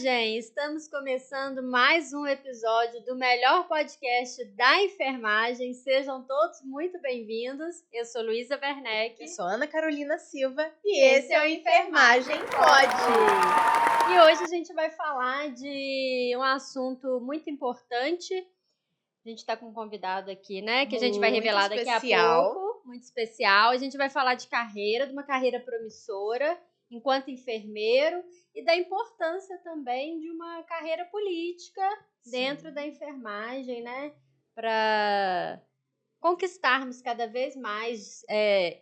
enfermagem! Estamos começando mais um episódio do melhor podcast da enfermagem. Sejam todos muito bem-vindos. Eu sou Luísa Werneck. Eu sou Ana Carolina Silva e esse é o Enfermagem Pode! E hoje a gente vai falar de um assunto muito importante. A gente está com um convidado aqui, né? Que a gente vai revelar daqui a pouco. Muito especial. A gente vai falar de carreira, de uma carreira promissora enquanto enfermeiro e da importância também de uma carreira política dentro da enfermagem, né? Para conquistarmos cada vez mais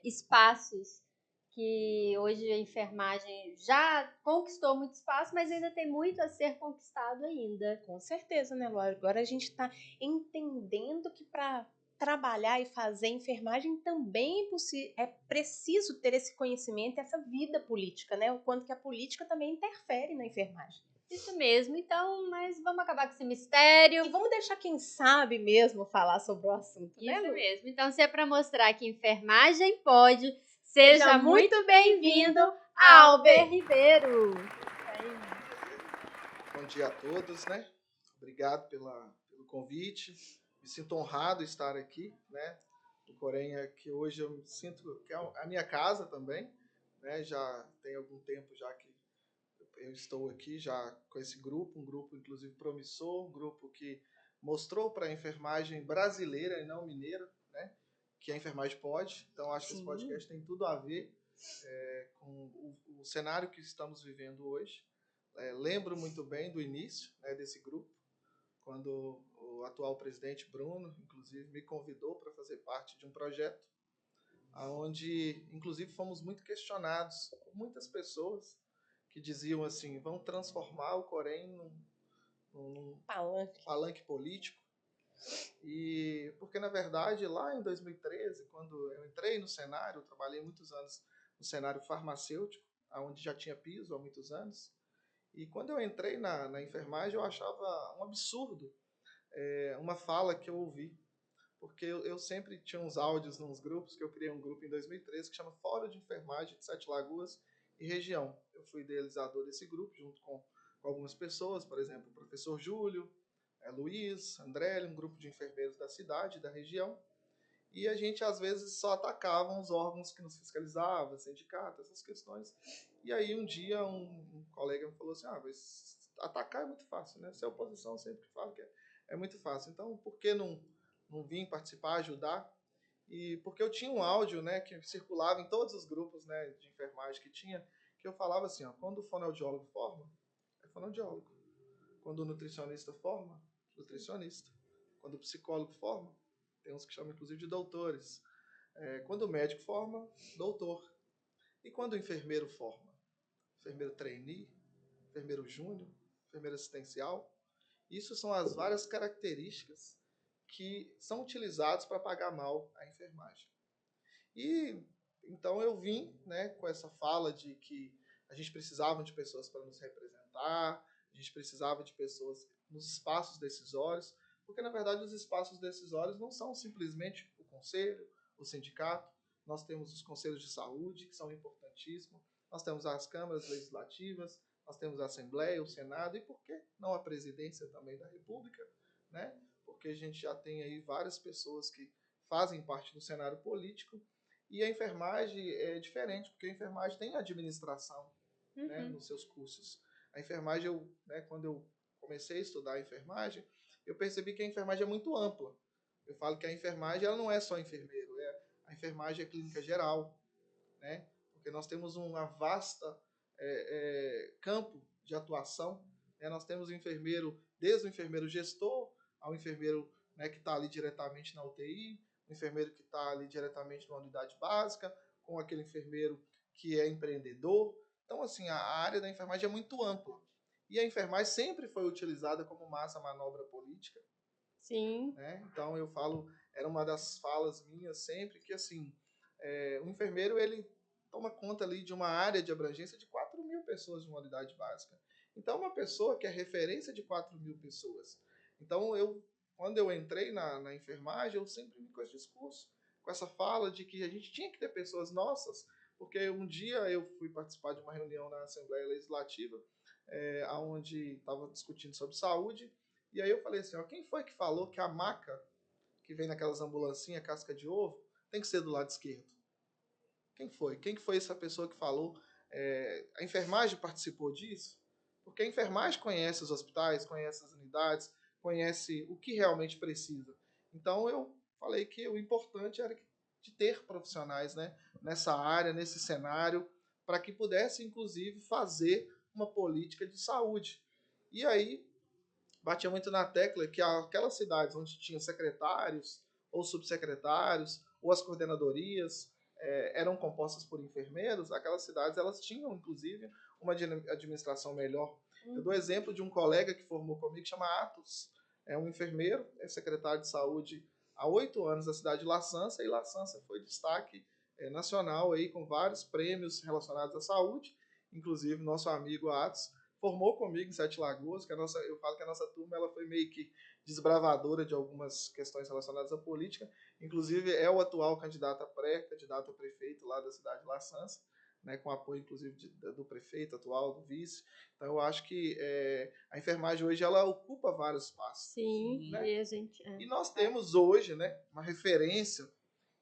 espaços que hoje a enfermagem já conquistou muito espaço, mas ainda tem muito a ser conquistado ainda. Com certeza, né, Laura? Agora a gente está entendendo que para trabalhar e fazer enfermagem também é preciso ter esse conhecimento, essa vida política, né? O quanto que a política também interfere na enfermagem. Isso mesmo, então, mas vamos acabar com esse mistério. E vamos deixar quem sabe mesmo falar sobre o assunto, né, Isso Lu? mesmo. Então, se é para mostrar que enfermagem pode, seja muito bem-vindo, Alber Ribeiro. Bom dia a todos, né? Obrigado pelo convite. Me sinto honrado estar aqui, né? O Corenha, que hoje eu me sinto que é a minha casa também, né? Já tem algum tempo já que eu estou aqui já com esse grupo, um grupo inclusive promissor, um grupo que mostrou para a enfermagem brasileira e não mineira, né? Que a enfermagem pode. Então acho que esse podcast tem tudo a ver com o cenário que estamos vivendo hoje. Lembro muito bem do início, né, desse grupo, quando o atual presidente Bruno, inclusive, me convidou para fazer parte de um projeto, onde, inclusive, fomos muito questionados por muitas pessoas que diziam assim, vão transformar o Corém num palanque político. E porque, na verdade, lá em 2013, quando eu entrei no cenário, eu trabalhei muitos anos no cenário farmacêutico, onde já tinha piso há muitos anos. E quando eu entrei na enfermagem, eu achava um absurdo uma fala que eu ouvi. Porque eu sempre tinha uns áudios nos grupos, que eu criei um grupo em 2013 que chama Fórum de Enfermagem de Sete Lagoas e Região. Eu fui idealizador desse grupo, junto com algumas pessoas, por exemplo, o professor Júlio, Luiz, André, um grupo de enfermeiros da cidade, da região. E a gente, às vezes, só atacava os órgãos que nos fiscalizavam, sindicatos, essas questões. E aí, um dia, um colega me falou assim, mas atacar é muito fácil, né? Se é oposição, eu sempre falo que é muito fácil. Então, por que não vim participar, ajudar? E porque eu tinha um áudio, né, que circulava em todos os grupos, né, de enfermagem que tinha, que eu falava assim, quando o fonoaudiólogo forma, é fonoaudiólogo. Quando o nutricionista forma, nutricionista. Quando o psicólogo forma, tem uns que chamam inclusive de doutores. Quando o médico forma, doutor. E quando o enfermeiro forma? Enfermeiro trainee, enfermeiro júnior, enfermeiro assistencial. Isso são as várias características que são utilizadas para pagar mal a enfermagem. E então eu vim, né, com essa fala de que a gente precisava de pessoas para nos representar, a gente precisava de pessoas nos espaços decisórios, porque na verdade os espaços decisórios não são simplesmente o conselho, o sindicato, nós temos os conselhos de saúde, que são importantíssimos, nós temos as câmaras legislativas, nós temos a Assembleia, o Senado, e por que não a presidência também da República, né? Porque a gente já tem aí várias pessoas que fazem parte do cenário político, e a enfermagem é diferente, porque a enfermagem tem administração, né, nos seus cursos. A enfermagem, quando eu comecei a estudar a enfermagem, eu percebi que a enfermagem é muito ampla. Eu falo que a enfermagem ela não é só enfermeiro, a enfermagem é clínica geral, né? Porque nós temos uma vasta campo de atuação. Né? Nós temos o enfermeiro, desde o enfermeiro gestor, ao enfermeiro, né, que está ali diretamente na UTI, o enfermeiro que está ali diretamente na unidade básica, com aquele enfermeiro que é empreendedor. Então, assim, a área da enfermagem é muito ampla. E a enfermagem sempre foi utilizada como massa manobra política. Sim. Né? Então, eu falo, era uma das falas minhas sempre, que, assim, o enfermeiro, ele toma conta ali de uma área de abrangência de 4.000 pessoas de uma unidade básica. Então, uma pessoa que é referência de 4.000 pessoas. Então, quando eu entrei na enfermagem, eu sempre vim com esse discurso, com essa fala de que a gente tinha que ter pessoas nossas, porque um dia eu fui participar de uma reunião na Assembleia Legislativa, onde estava discutindo sobre saúde. E aí eu falei assim, ó, quem foi que falou que a maca que vem naquelas ambulancinhas, casca de ovo, tem que ser do lado esquerdo? Quem foi? Quem que foi essa pessoa que falou? A enfermagem participou disso? Porque a enfermagem conhece os hospitais, conhece as unidades, conhece o que realmente precisa. Então eu falei que o importante era de ter profissionais, né, nessa área, nesse cenário, para que pudesse, inclusive, fazer uma política de saúde. E aí batia muito na tecla que aquelas cidades onde tinha secretários ou subsecretários ou as coordenadorias eram compostas por enfermeiros, aquelas cidades elas tinham inclusive uma administração melhor. Eu dou exemplo de um colega que formou comigo que chama Atos, é um enfermeiro, é secretário de saúde há 8 anos na cidade de La Sança, e La Sança foi destaque nacional aí com vários prêmios relacionados à saúde, inclusive nosso amigo Atos formou comigo em Sete Lagoas, que eu falo que a nossa turma ela foi meio que desbravadora de algumas questões relacionadas à política, inclusive é o atual candidato a prefeito lá da cidade de La Sança, né, com apoio inclusive do prefeito atual, do vice. Então eu acho que a enfermagem hoje ela ocupa vários espaços. Sim, né? e E nós temos hoje, né, uma referência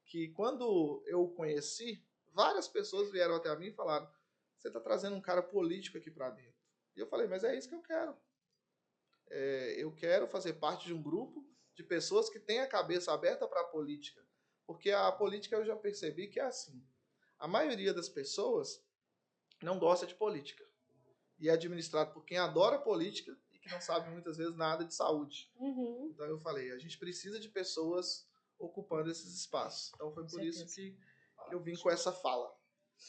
que quando eu o conheci, várias pessoas vieram até a mim e falaram: você está trazendo um cara político aqui para dentro. E eu falei, mas é isso que eu quero. Eu quero fazer parte de um grupo de pessoas que têm a cabeça aberta para a política. Porque a política eu já percebi que é assim. A maioria das pessoas não gosta de política. E é administrado por quem adora política e que não sabe muitas vezes nada de saúde. Uhum. Então eu falei, a gente precisa de pessoas ocupando esses espaços. Então foi por isso que eu vim com essa fala.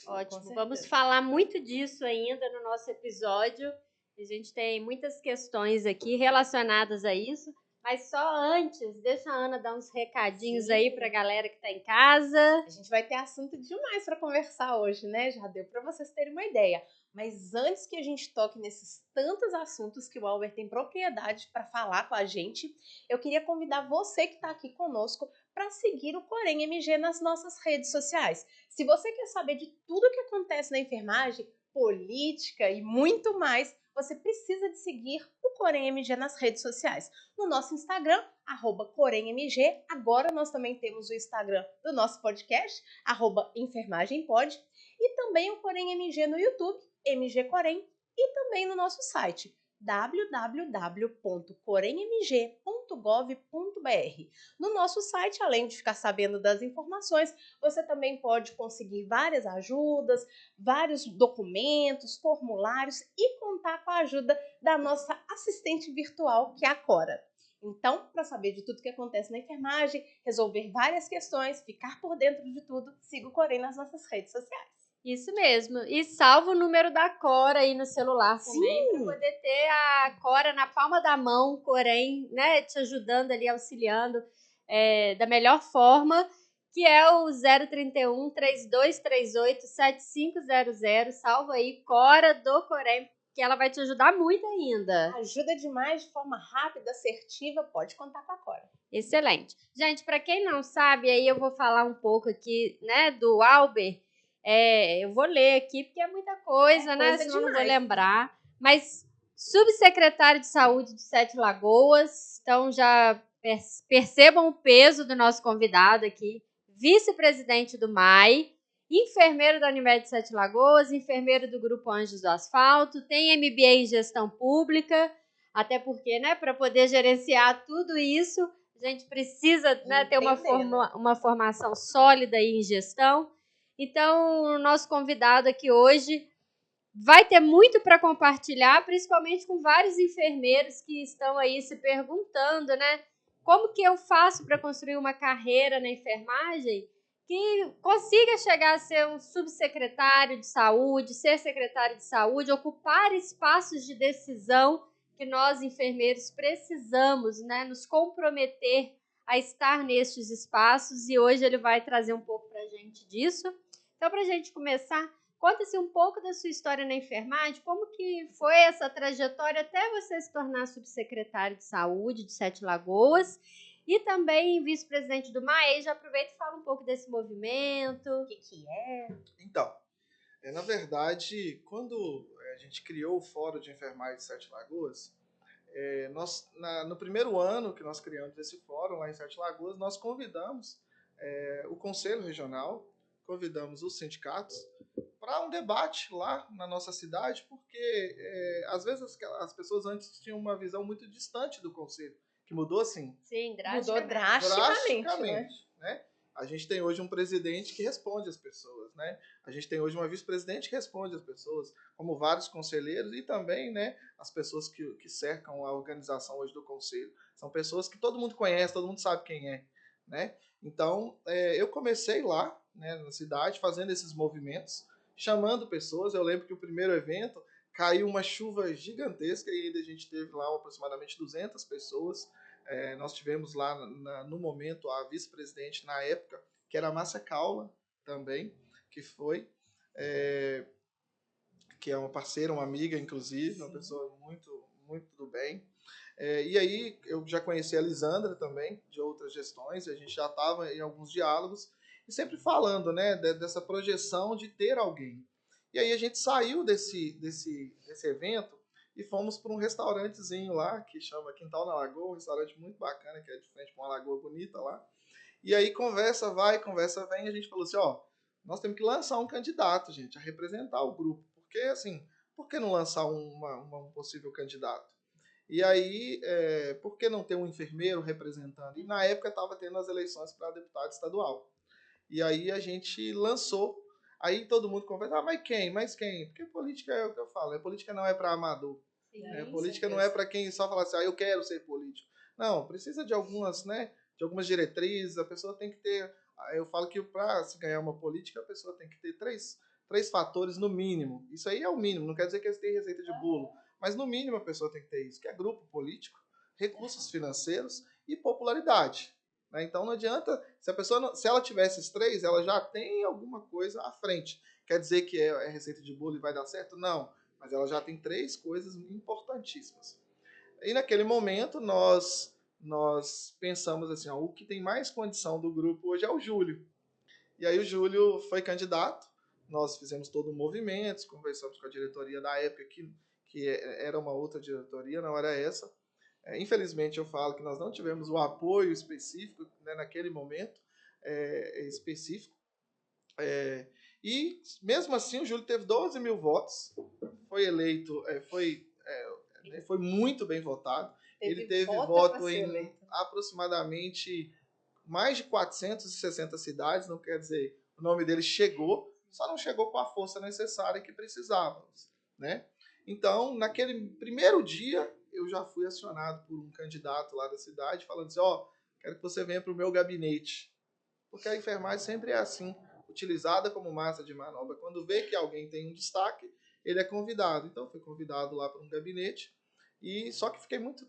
Ótimo, vamos falar muito disso ainda no nosso episódio. A gente tem muitas questões aqui relacionadas a isso, mas só antes, deixa a Ana dar uns recadinhos aí pra galera que tá em casa. A gente vai ter assunto demais para conversar hoje, né? Já deu para vocês terem uma ideia. Mas antes que a gente toque nesses tantos assuntos que o Albert tem propriedade para falar com a gente, eu queria convidar você que está aqui conosco para seguir o Corém MG nas nossas redes sociais. Se você quer saber de tudo que acontece na enfermagem, política e muito mais, você precisa de seguir o Corém MG nas redes sociais. No nosso Instagram, @CoremMG. Agora nós também temos o Instagram do nosso podcast, @EnfermagemPod. E também o Corém MG no YouTube, MG Corém. E também no nosso site, www.coremmg.gov.br. No nosso site, além de ficar sabendo das informações, você também pode conseguir várias ajudas, vários documentos, formulários e contar com a ajuda da nossa assistente virtual, que é a Cora. Então, para saber de tudo que acontece na enfermagem, resolver várias questões, ficar por dentro de tudo, siga o Corém nas nossas redes sociais. Isso mesmo. E salva o número da Cora aí no celular também, para poder ter a Cora na palma da mão, Corém, né, te ajudando ali, auxiliando da melhor forma, que é o 031 3238 7500. Salva aí, Cora do Corém, que ela vai te ajudar muito ainda. Ajuda demais, de forma rápida, assertiva, pode contar com a Cora. Excelente. Gente, para quem não sabe, aí eu vou falar um pouco aqui, né, do Albert. Eu vou ler aqui, porque é muita coisa, né? Senão não vou lembrar. Mas subsecretário de Saúde de Sete Lagoas. Então, já percebam o peso do nosso convidado aqui. Vice-presidente do MAI. Enfermeiro da Unimed Sete Lagoas. Enfermeiro do Grupo Anjos do Asfalto. Tem MBA em Gestão Pública. Até porque, né, para poder gerenciar tudo isso, a gente precisa, né, ter uma formação sólida aí em gestão. Então, o nosso convidado aqui hoje vai ter muito para compartilhar, principalmente com vários enfermeiros que estão aí se perguntando, né? Como que eu faço para construir uma carreira na enfermagem que consiga chegar a ser um subsecretário de saúde, ser secretário de saúde, ocupar espaços de decisão que nós, enfermeiros, precisamos, né? Nos comprometer a estar nestes espaços, e hoje ele vai trazer um pouco para a gente disso. Então, para a gente começar, conta-se um pouco da sua história na enfermagem, como que foi essa trajetória até você se tornar subsecretário de saúde de Sete Lagoas e também vice-presidente do MAE. Já aproveita e fala um pouco desse movimento. O que é? Então, na verdade, quando a gente criou o Fórum de Enfermagem de Sete Lagoas, no primeiro ano que nós criamos esse fórum lá em Sete Lagoas, nós convidamos o Conselho Regional, convidamos os sindicatos para um debate lá na nossa cidade, porque às vezes as pessoas antes tinham uma visão muito distante do Conselho, que mudou assim. Sim, Mudou drasticamente, né? A gente tem hoje um presidente que responde às pessoas, né? A gente tem hoje uma vice-presidente que responde às pessoas, como vários conselheiros e também, né, as pessoas que cercam a organização hoje do conselho. São pessoas que todo mundo conhece, todo mundo sabe quem é, né? Então, eu comecei lá, né, na cidade, fazendo esses movimentos, chamando pessoas. Eu lembro que o primeiro evento caiu uma chuva gigantesca e ainda a gente teve lá aproximadamente 200 pessoas. Nós tivemos lá, no momento, a vice-presidente na época, que era a Márcia Caula também, que foi, que é uma parceira, uma amiga, inclusive, Sim. Uma pessoa muito, muito do bem. E aí eu já conheci a Lisandra também, de outras gestões, e a gente já estava em alguns diálogos, e sempre falando, né, dessa projeção de ter alguém. E aí a gente saiu desse evento e fomos para um restaurantezinho lá, que chama Quintal na Lagoa, um restaurante muito bacana, que é de frente para uma lagoa bonita lá. E aí conversa vai, conversa vem, e a gente falou assim, nós temos que lançar um candidato, gente, a representar o grupo. Porque, assim, por que não lançar um possível candidato? E aí, por que não ter um enfermeiro representando? E na época estava tendo as eleições para deputado estadual. E aí a gente lançou. Aí todo mundo conversa, mas quem? Mas quem? Porque política é o que eu falo, política não é para amador. Sim, política não é para quem só fala assim, eu quero ser político. Não, precisa de algumas, né, de algumas diretrizes, a pessoa tem que ter, eu falo que para se ganhar uma política, a pessoa tem que ter três fatores no mínimo. Isso aí é o mínimo, não quer dizer que eles têm receita de bolo, mas no mínimo a pessoa tem que ter isso, que é grupo político, recursos financeiros e popularidade. Né? Então não adianta, se ela tiver esses três, ela já tem alguma coisa à frente. Quer dizer que é receita de bolo e vai dar certo? Não, mas ela já tem três coisas importantíssimas. E naquele momento nós pensamos assim, o que tem mais condição do grupo hoje é o Júlio. E aí o Júlio foi candidato, nós fizemos todo um movimento, conversamos com a diretoria da época, que era uma outra diretoria, não era essa. Infelizmente eu falo que nós não tivemos o apoio específico, né, naquele momento específico. E mesmo assim o Júlio teve 12 mil votos, foi eleito, foi muito bem votado. Ele teve voto em aproximadamente mais de 460 cidades, não quer dizer, o nome dele chegou, só não chegou com a força necessária que precisávamos, né? Então, naquele primeiro dia, eu já fui acionado por um candidato lá da cidade, falando assim, quero que você venha para o meu gabinete. Porque a enfermagem sempre é assim, utilizada como massa de manobra. Quando vê que alguém tem um destaque, ele é convidado. Então, fui convidado lá para um gabinete, e só que fiquei muito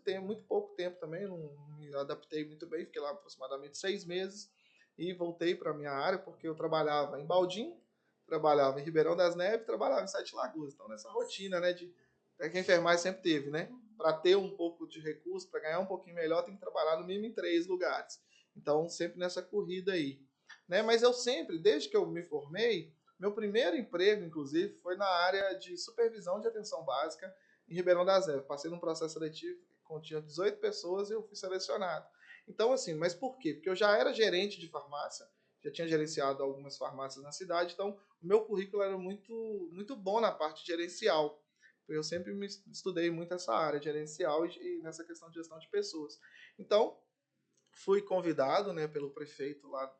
pouco tempo também, não me adaptei muito bem, fiquei lá aproximadamente 6 meses e voltei para a minha área, porque eu trabalhava em Baldim, trabalhava em Ribeirão das Neves, trabalhava em Sete Lagoas. Então, nessa rotina, né, que a enfermagem sempre teve, né? Para ter um pouco de recurso, para ganhar um pouquinho melhor, tem que trabalhar no mínimo em 3 lugares. Então, sempre nessa corrida aí. Né? Mas eu sempre, desde que eu me formei, meu primeiro emprego, inclusive, foi na área de supervisão de atenção básica em Ribeirão das Neves. Passei num processo seletivo, continha 18 pessoas e eu fui selecionado. Então, assim, mas por quê? Porque eu já era gerente de farmácia, já tinha gerenciado algumas farmácias na cidade, então o meu currículo era muito, muito bom na parte gerencial. Eu sempre estudei muito essa área gerencial e nessa questão de gestão de pessoas. Então, fui convidado, né, pelo prefeito lá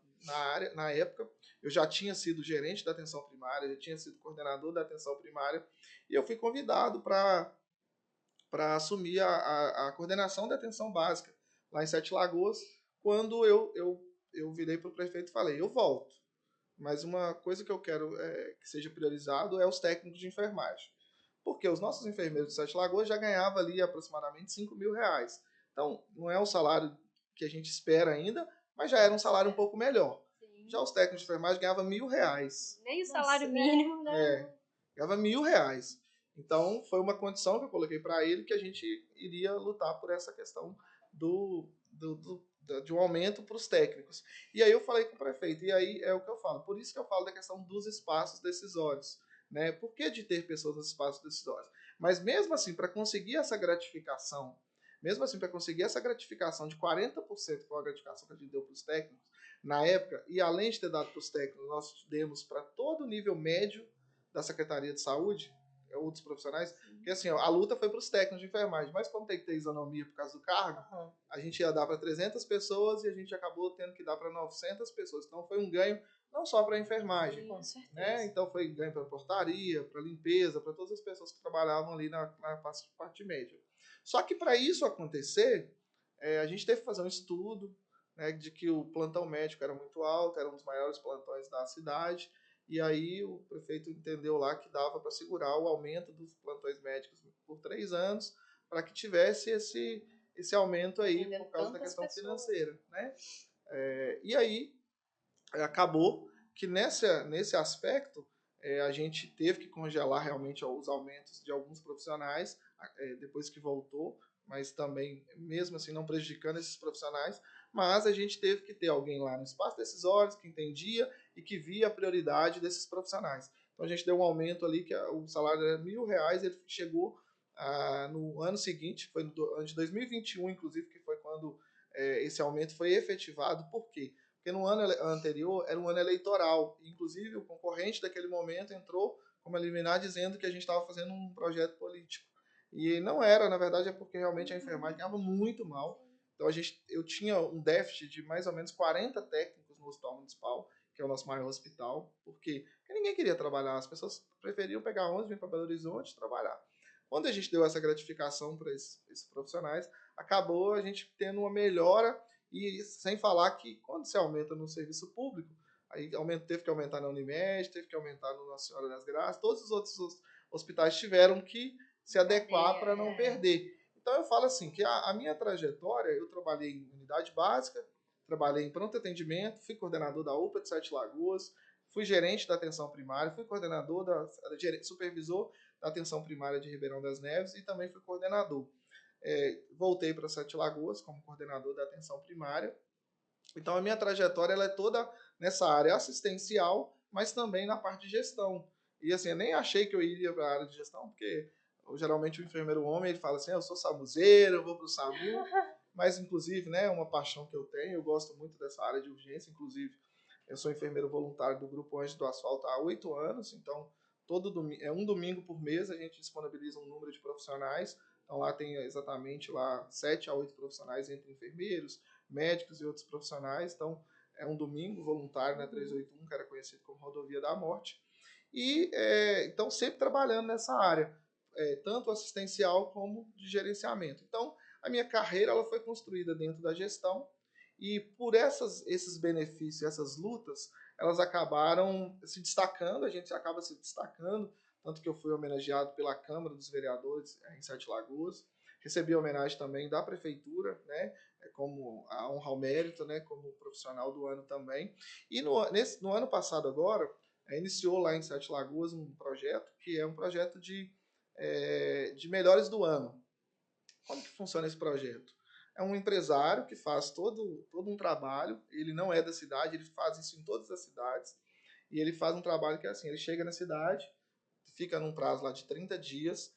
na época. Eu já tinha sido gerente da atenção primária, já tinha sido coordenador da atenção primária, e eu fui convidado para assumir a coordenação da atenção básica lá em Sete Lagoas, quando eu virei para o prefeito e falei, eu volto, mas uma coisa que eu quero que seja priorizado é os técnicos de enfermagem. Porque os nossos enfermeiros de Sete Lagoas já ganhavam ali aproximadamente 5 mil reais. Então, não é um salário que a gente espera ainda, mas já era um salário um pouco melhor. Sim. Já os técnicos de enfermagem ganhavam R$1.000. Nem o salário mínimo, né? Ganhava R$1.000. Então, foi uma condição que eu coloquei para ele, que a gente iria lutar por essa questão de um aumento para os técnicos. E aí eu falei com o prefeito, e aí é o que eu falo. Por isso que eu falo da questão dos espaços decisórios. né? Por que de ter pessoas nos espaços decisórios? Mas mesmo assim, para conseguir essa gratificação, mesmo assim, para conseguir essa gratificação de 40%, com a gratificação que a gente deu para os técnicos, na época, e além de ter dado para os técnicos, nós demos para todo o nível médio da Secretaria de Saúde, outros profissionais, porque assim, ó, a luta foi para os técnicos de enfermagem, mas como tem que ter isonomia por causa do cargo, a gente ia dar para 300 pessoas e a gente acabou tendo que dar para 900 pessoas. Então foi um ganho não só para a enfermagem, Com certeza. né? Então foi ganho para portaria, para limpeza, para todas as pessoas que trabalhavam ali na parte média. Só que para isso acontecer, a gente teve que fazer um estudo, né, de que o plantão médico era muito alto, era um dos maiores plantões da cidade, e aí o prefeito entendeu lá que dava para segurar o aumento dos plantões médicos por 3 anos, para que tivesse esse aumento aí por causa da questão financeira, né? E aí acabou que nesse aspecto a gente teve que congelar realmente os aumentos de alguns profissionais depois que voltou, mas também, mesmo assim, não prejudicando esses profissionais, mas a gente teve que ter alguém lá no espaço decisório que entendia e que via a prioridade desses profissionais. Então a gente deu um aumento ali, que o salário era R$1.000, ele chegou no ano seguinte, foi no ano de 2021, inclusive, que foi quando esse aumento foi efetivado. Por quê? Porque no ano anterior era um ano eleitoral. Inclusive, o concorrente daquele momento entrou como liminar dizendo que a gente estava fazendo um projeto político. E não era, na verdade, é porque realmente a enfermagem ganhava muito mal. Então eu tinha um déficit de mais ou menos 40 técnicos no Hospital Municipal, que é o nosso maior hospital. Por quê? Porque ninguém queria trabalhar. As pessoas preferiam pegar ônibus, vir para Belo Horizonte e trabalhar. Quando a gente deu essa gratificação para esses profissionais, acabou a gente tendo uma melhora. E sem falar que quando se aumenta no serviço público, aí teve que aumentar na Unimed, teve que aumentar no Nossa Senhora das Graças, todos os outros hospitais tiveram que se adequar para não perder. Então eu falo assim, que a minha trajetória, eu trabalhei em unidade básica, trabalhei em pronto atendimento, fui coordenador da UPA de Sete Lagoas, fui gerente da atenção primária, fui coordenador supervisor da atenção primária de Ribeirão das Neves e também fui coordenador. Voltei para Sete Lagoas como coordenador da atenção primária. Então a minha trajetória ela é toda nessa área assistencial, mas também na parte de gestão. E assim, eu nem achei que eu iria para a área de gestão, porque geralmente o enfermeiro homem ele fala assim, eu sou samuzeiro, eu vou para o SAMU, mas inclusive, né, uma paixão que eu tenho, eu gosto muito dessa área de urgência, inclusive eu sou enfermeiro voluntário do Grupo Anjos do Asfalto há 8 anos, então um domingo por mês a gente disponibiliza um número de profissionais. Então lá tem exatamente 7 a 8 profissionais entre enfermeiros, médicos e outros profissionais. Então é um domingo voluntário na 381, que era conhecido como Rodovia da Morte. E então sempre trabalhando nessa área, tanto assistencial como de gerenciamento. Então a minha carreira ela foi construída dentro da gestão e por esses benefícios, essas lutas, elas acabaram se destacando, a gente acaba se destacando, tanto que eu fui homenageado pela Câmara dos Vereadores em Sete Lagoas, recebi homenagem também da Prefeitura, né, como a honra ao mérito, né, como profissional do ano também. E no ano passado agora, iniciou lá em Sete Lagoas um projeto, que é um projeto de melhores do ano. Como que funciona esse projeto? É um empresário que faz todo um trabalho, ele não é da cidade, ele faz isso em todas as cidades, e ele faz um trabalho que é assim, ele chega na cidade, fica num prazo lá de 30 dias,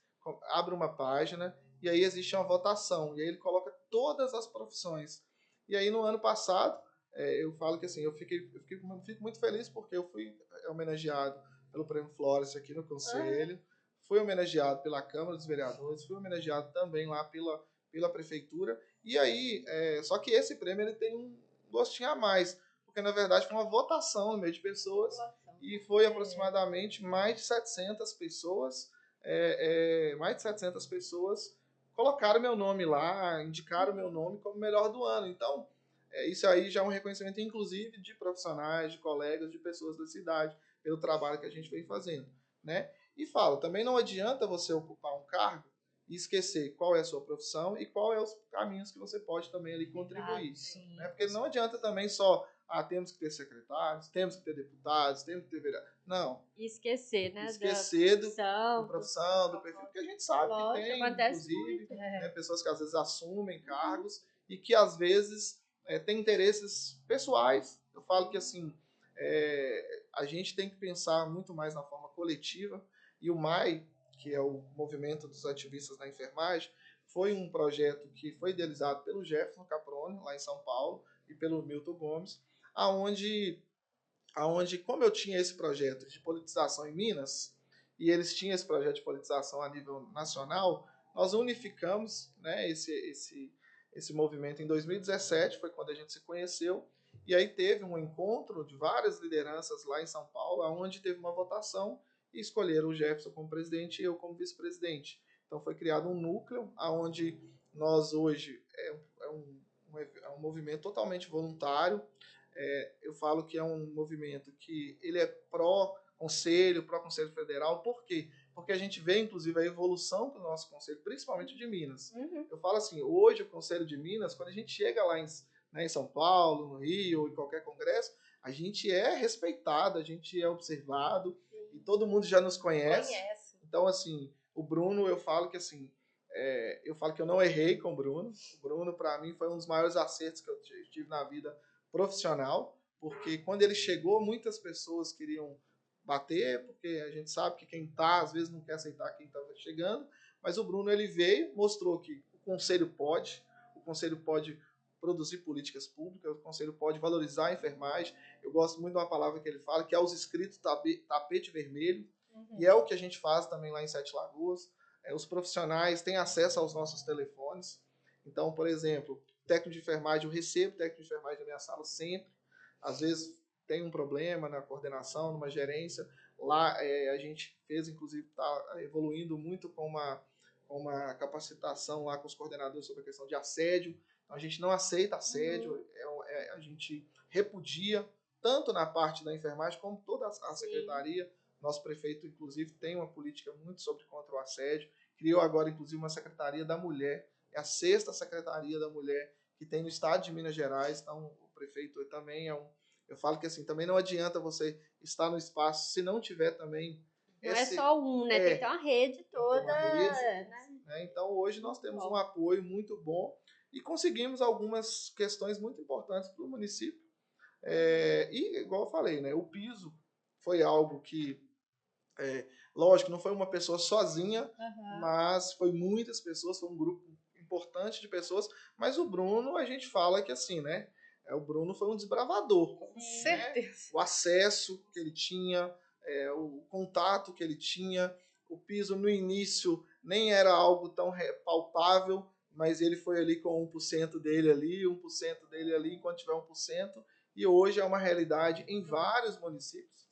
abre uma página, e aí existe uma votação, e aí ele coloca todas as profissões. E aí no ano passado, eu falo que assim, eu fico muito feliz porque eu fui homenageado pelo Prêmio Flores aqui no Conselho, fui homenageado pela Câmara dos Vereadores, fui homenageado também lá pela Prefeitura, e aí, só que esse prêmio ele tem um gostinho a mais, porque na verdade foi uma votação no meio de pessoas, e foi aproximadamente mais de 700 pessoas, colocaram meu nome lá, indicaram meu nome como melhor do ano. Então, isso aí já é um reconhecimento, inclusive, de profissionais, de colegas, de pessoas da cidade, pelo trabalho que a gente vem fazendo, né? E falo, também não adianta você ocupar um cargo e esquecer qual é a sua profissão e qual é os caminhos que você pode também ali contribuir. Né? Porque não adianta também só, temos que ter secretários, temos que ter deputados, temos que ter vereadores. Não. E esquecer, né? Esquecer da profissão, do perfil, porque a gente sabe que tem, inclusive, pessoas que às vezes assumem cargos e que às vezes têm interesses pessoais. Eu falo que assim, a gente tem que pensar muito mais na forma coletiva, E o MAI, que é o Movimento dos Ativistas da Enfermagem, foi um projeto que foi idealizado pelo Jefferson Caproni, lá em São Paulo, e pelo Milton Gomes, aonde, como eu tinha esse projeto de politização em Minas, e eles tinham esse projeto de politização a nível nacional, nós unificamos, né, esse movimento em 2017, foi quando a gente se conheceu, e aí teve um encontro de várias lideranças lá em São Paulo, onde teve uma votação e escolheram o Jefferson como presidente e eu como vice-presidente. Então foi criado um núcleo, onde nós hoje é um movimento totalmente voluntário. Eu falo que é um movimento que ele é pró-Conselho Federal. Por quê? Porque a gente vê, inclusive, a evolução do nosso Conselho, principalmente de Minas. Uhum. Eu falo assim, hoje o Conselho de Minas, quando a gente chega lá em São Paulo, no Rio, ou em qualquer congresso, a gente é respeitado, a gente é observado, e todo mundo já nos conhece. Então, assim, o Bruno, eu falo que assim, eu falo que eu não errei com o Bruno. O Bruno, para mim, foi um dos maiores acertos que eu tive na vida profissional, porque quando ele chegou, muitas pessoas queriam bater, porque a gente sabe que quem está, às vezes, não quer aceitar quem está chegando, mas o Bruno, ele veio, mostrou que o Conselho pode produzir políticas públicas, o Conselho pode valorizar a enfermagem. Eu gosto muito de uma palavra que ele fala, que é os escritos tapete vermelho, e é o que a gente faz também lá em Sete Lagoas. Os profissionais têm acesso aos nossos telefones. Então, por exemplo, técnico de enfermagem, eu recebo técnico de enfermagem na minha sala sempre. Às vezes tem um problema na coordenação, numa gerência. Lá a gente fez, inclusive, está evoluindo muito com uma capacitação lá com os coordenadores sobre a questão de assédio. Então, a gente não aceita assédio, a gente repudia, tanto na parte da enfermagem como toda a secretaria. Nosso prefeito, inclusive, tem uma política muito sobre contra o assédio. Criou agora, inclusive, uma Secretaria da Mulher. É a 6ª Secretaria da Mulher que tem no estado de Minas Gerais. Então, o prefeito também eu falo que assim, também não adianta você estar no espaço se não tiver também... Não é só um, né? Tem que ter uma rede toda. Uma rede, né? Então, hoje nós temos um apoio muito bom e conseguimos algumas questões muito importantes para o município. E, igual eu falei, né? O piso foi algo que... lógico, não foi uma pessoa sozinha, mas foi muitas pessoas, foi um grupo importante de pessoas, mas o Bruno, a gente fala que assim, né? O Bruno foi um desbravador. Com certeza. O acesso que ele tinha, o contato que ele tinha, o piso no início nem era algo tão palpável, mas ele foi ali com 1% dele ali, 1% dele ali, enquanto tiver 1%, e hoje é uma realidade em vários municípios.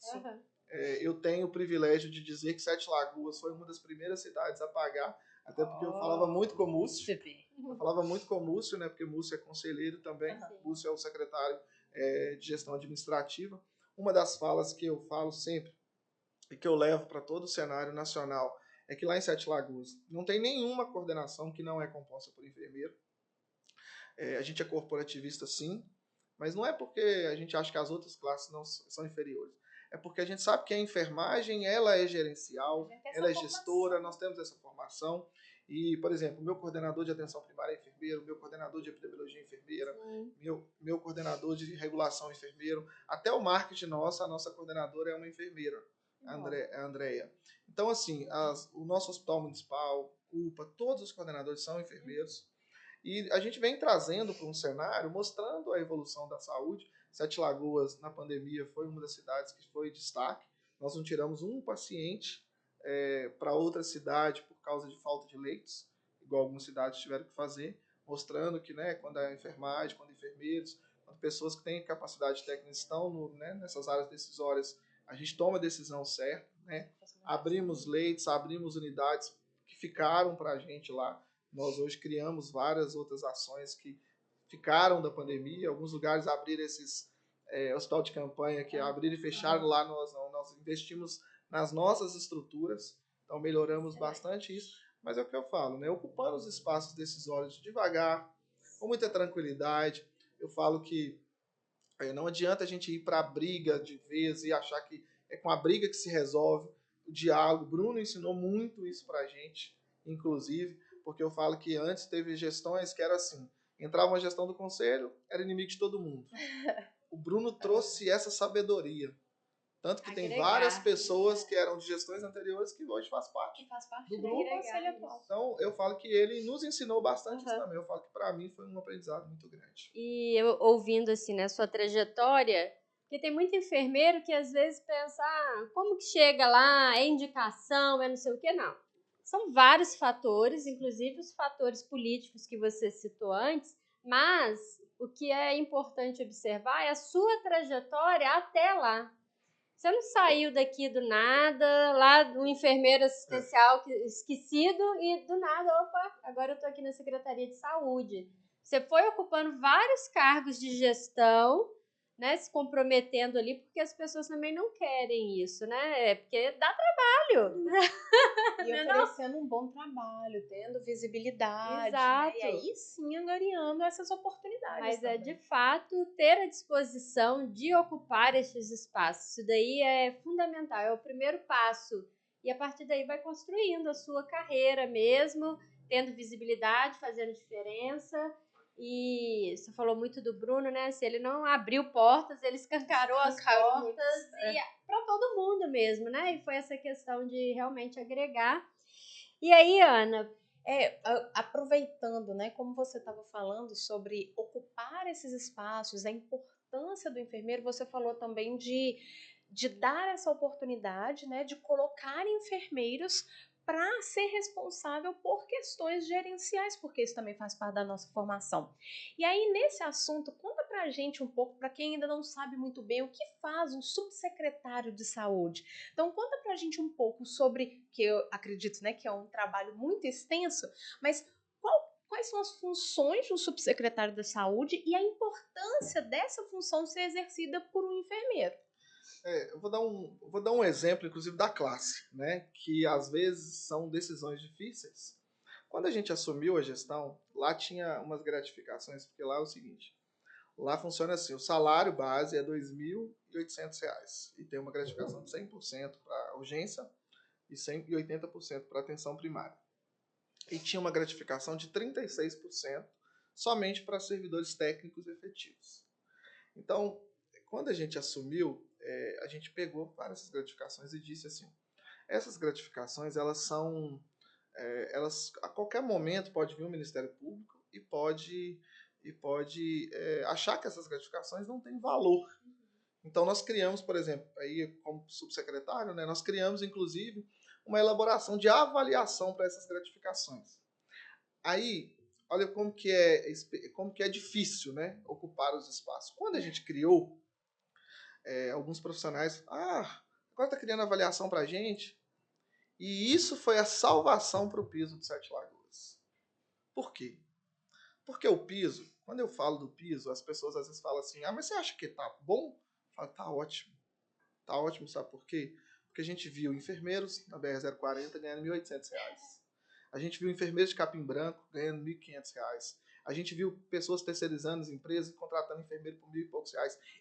Eu tenho o privilégio de dizer que Sete Lagoas foi uma das primeiras cidades a pagar, até porque eu falava muito com o Múcio. Eu falava muito com o Múcio, né? Porque o Múcio é conselheiro também. O Múcio é o secretário de gestão administrativa. Uma das falas que eu falo sempre e que eu levo para todo o cenário nacional é que lá em Sete Lagoas não tem nenhuma coordenação que não é composta por enfermeiro. A gente é corporativista, sim, mas não é porque a gente acha que as outras classes não são inferiores. É porque a gente sabe que a enfermagem, ela é gerencial, ela é gestora, nós temos essa formação. E, por exemplo, o meu coordenador de atenção primária é enfermeiro, meu coordenador de epidemiologia é enfermeira, meu coordenador de regulação é enfermeiro, até o marketing nosso, a nossa coordenadora é uma enfermeira, a Andrea. Então, assim, o nosso hospital municipal, UPA, todos os coordenadores são enfermeiros. E a gente vem trazendo para um cenário, mostrando a evolução da saúde. Sete Lagoas, na pandemia, foi uma das cidades que foi destaque. Nós não tiramos um paciente para outra cidade por causa de falta de leitos, igual algumas cidades tiveram que fazer, mostrando que, né, quando a enfermagem, quando enfermeiros, quando pessoas que têm capacidade técnica estão nessas áreas decisórias, a gente toma a decisão certa, né? Abrimos leitos, abrimos unidades que ficaram para a gente lá. Nós hoje criamos várias outras ações que ficaram da pandemia. Alguns lugares abriram esses hospital de campanha que abriram e fecharam. Lá nós investimos nas nossas estruturas, então melhoramos bastante isso. Mas é o que eu falo, né? Ocupando os espaços decisórios devagar, com muita tranquilidade. Eu falo que não adianta a gente ir para a briga de vez e achar que é com a briga que se resolve o diálogo. Bruno ensinou muito isso para a gente, inclusive, porque eu falo que antes teve gestões que era assim, entrava uma gestão do conselho, era inimigo de todo mundo. O Bruno trouxe essa sabedoria. Tanto que tem Agregar. várias pessoas que eram de gestões anteriores que hoje faz parte. Que faz parte do do grupo. conselho atual. Então, eu falo que ele nos ensinou bastante isso Uhum. também. Eu falo que para mim foi um aprendizado muito grande. E eu ouvindo assim, né, sua trajetória, porque tem muito enfermeiro que às vezes pensa, como que chega lá, é indicação, é não sei o que, não. São vários fatores, inclusive os fatores políticos que você citou antes, mas o que é importante observar é a sua trajetória até lá. Você não saiu daqui do nada, lá do enfermeiro assistencial esquecido e do nada, opa, agora eu tô aqui na Secretaria de Saúde. Você foi ocupando vários cargos de gestão, né, se comprometendo ali, porque as pessoas também não querem isso, né? Porque dá trabalho. E oferecendo um bom trabalho, tendo visibilidade, Exato. né? E aí sim angariando essas oportunidades. Mas é também. de fato ter a disposição de ocupar esses espaços. Isso daí é fundamental, é o primeiro passo. E a partir daí vai construindo a sua carreira mesmo, tendo visibilidade, fazendo diferença. E você falou muito do Bruno, né? Se ele não abriu portas, ele escancarou as portas e para todo mundo mesmo, né? E foi essa questão de realmente agregar. E aí, Ana, Aproveitando, né, como você estava falando sobre ocupar esses espaços, a importância do enfermeiro, você falou também de dar essa oportunidade, né, de colocar enfermeiros para ser responsável por questões gerenciais, porque isso também faz parte da nossa formação. E aí, nesse assunto, conta pra gente um pouco, para quem ainda não sabe muito bem, o que faz um subsecretário de saúde. Então, conta pra gente um pouco sobre, que eu acredito, né, que é um trabalho muito extenso, mas quais são as funções de um subsecretário da saúde e a importância dessa função ser exercida por um enfermeiro? Eu vou dar um exemplo, inclusive, da classe, né? Que às vezes são decisões difíceis. Quando a gente assumiu a gestão, lá tinha umas gratificações, porque lá é o seguinte: lá funciona assim, o salário base é R$ 2.800 e tem uma gratificação de 100% para urgência e 80% para atenção primária. E tinha uma gratificação de 36% somente para servidores técnicos efetivos. Então, quando a gente assumiu, a gente pegou várias gratificações e disse assim: essas gratificações, elas são, elas a qualquer momento pode vir o Ministério Público e pode achar que essas gratificações não têm valor. Então nós criamos, por exemplo, aí como subsecretário, né, nós criamos inclusive uma elaboração de avaliação para essas gratificações. Aí, olha como que é difícil, né, ocupar os espaços. Quando a gente criou, alguns profissionais, agora está criando avaliação para a gente, e isso foi a salvação para o piso de Sete Lagoas. Por quê? Porque o piso, quando eu falo do piso, as pessoas às vezes falam assim, mas você acha que tá bom? Eu falo, tá ótimo. Tá ótimo, sabe por quê? Porque a gente viu enfermeiros na BR-040 ganhando R$ 1.800. A gente viu enfermeiros de Capim Branco ganhando R$ 1.500. A gente viu pessoas terceirizando as empresas e contratando enfermeiro por R$ 1.000 e poucos.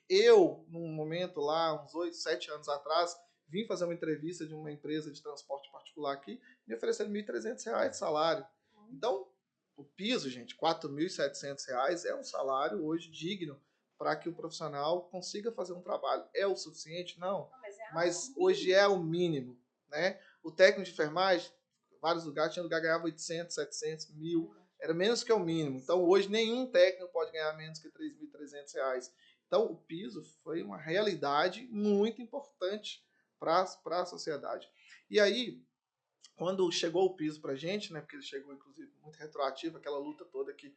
Eu, num momento lá, uns 8, 7 anos atrás, vim fazer uma entrevista de uma empresa de transporte particular aqui, me oferecendo R$ 1.300 de salário. Então, o piso, gente, R$ 4.700 é um salário hoje digno para que o profissional consiga fazer um trabalho. É o suficiente? Não. Mas hoje é o mínimo, né? O técnico de enfermagem, vários lugares, tinha lugar que ganhava 800, 700, 1.000. Era menos que o mínimo. Então, hoje, nenhum técnico pode ganhar menos que R$ 3.300. Então, o piso foi uma realidade muito importante para a sociedade. E aí, quando chegou o piso para a gente, né, porque ele chegou, inclusive, muito retroativo, aquela luta toda que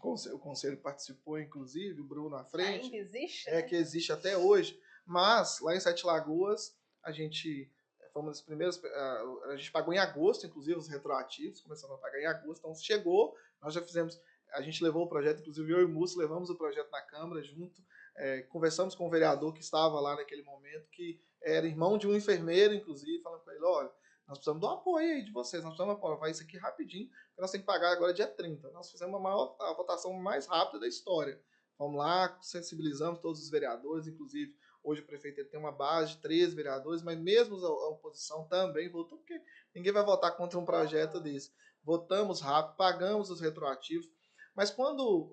o conselho participou, inclusive, o Bruno à frente. Ainda existe? Que existe até hoje. Mas, lá em Sete Lagoas, a gente foi uma das primeiras. A gente pagou em agosto, inclusive, os retroativos, começamos a pagar em agosto. Então, chegou, nós já fizemos. A gente levou o projeto, inclusive eu e o Múcio levamos o projeto na Câmara junto. Conversamos com o vereador que estava lá naquele momento, que era irmão de um enfermeiro, inclusive, falando com ele: olha, nós precisamos do apoio aí de vocês, nós precisamos aprovar isso aqui rapidinho, porque nós temos que pagar agora dia 30. Nós fizemos a votação mais rápida da história. Vamos lá, sensibilizamos todos os vereadores, inclusive hoje o prefeito ele tem uma base de 13 vereadores, mas mesmo a oposição também votou, porque ninguém vai votar contra um projeto desse. Votamos rápido, pagamos os retroativos, mas quando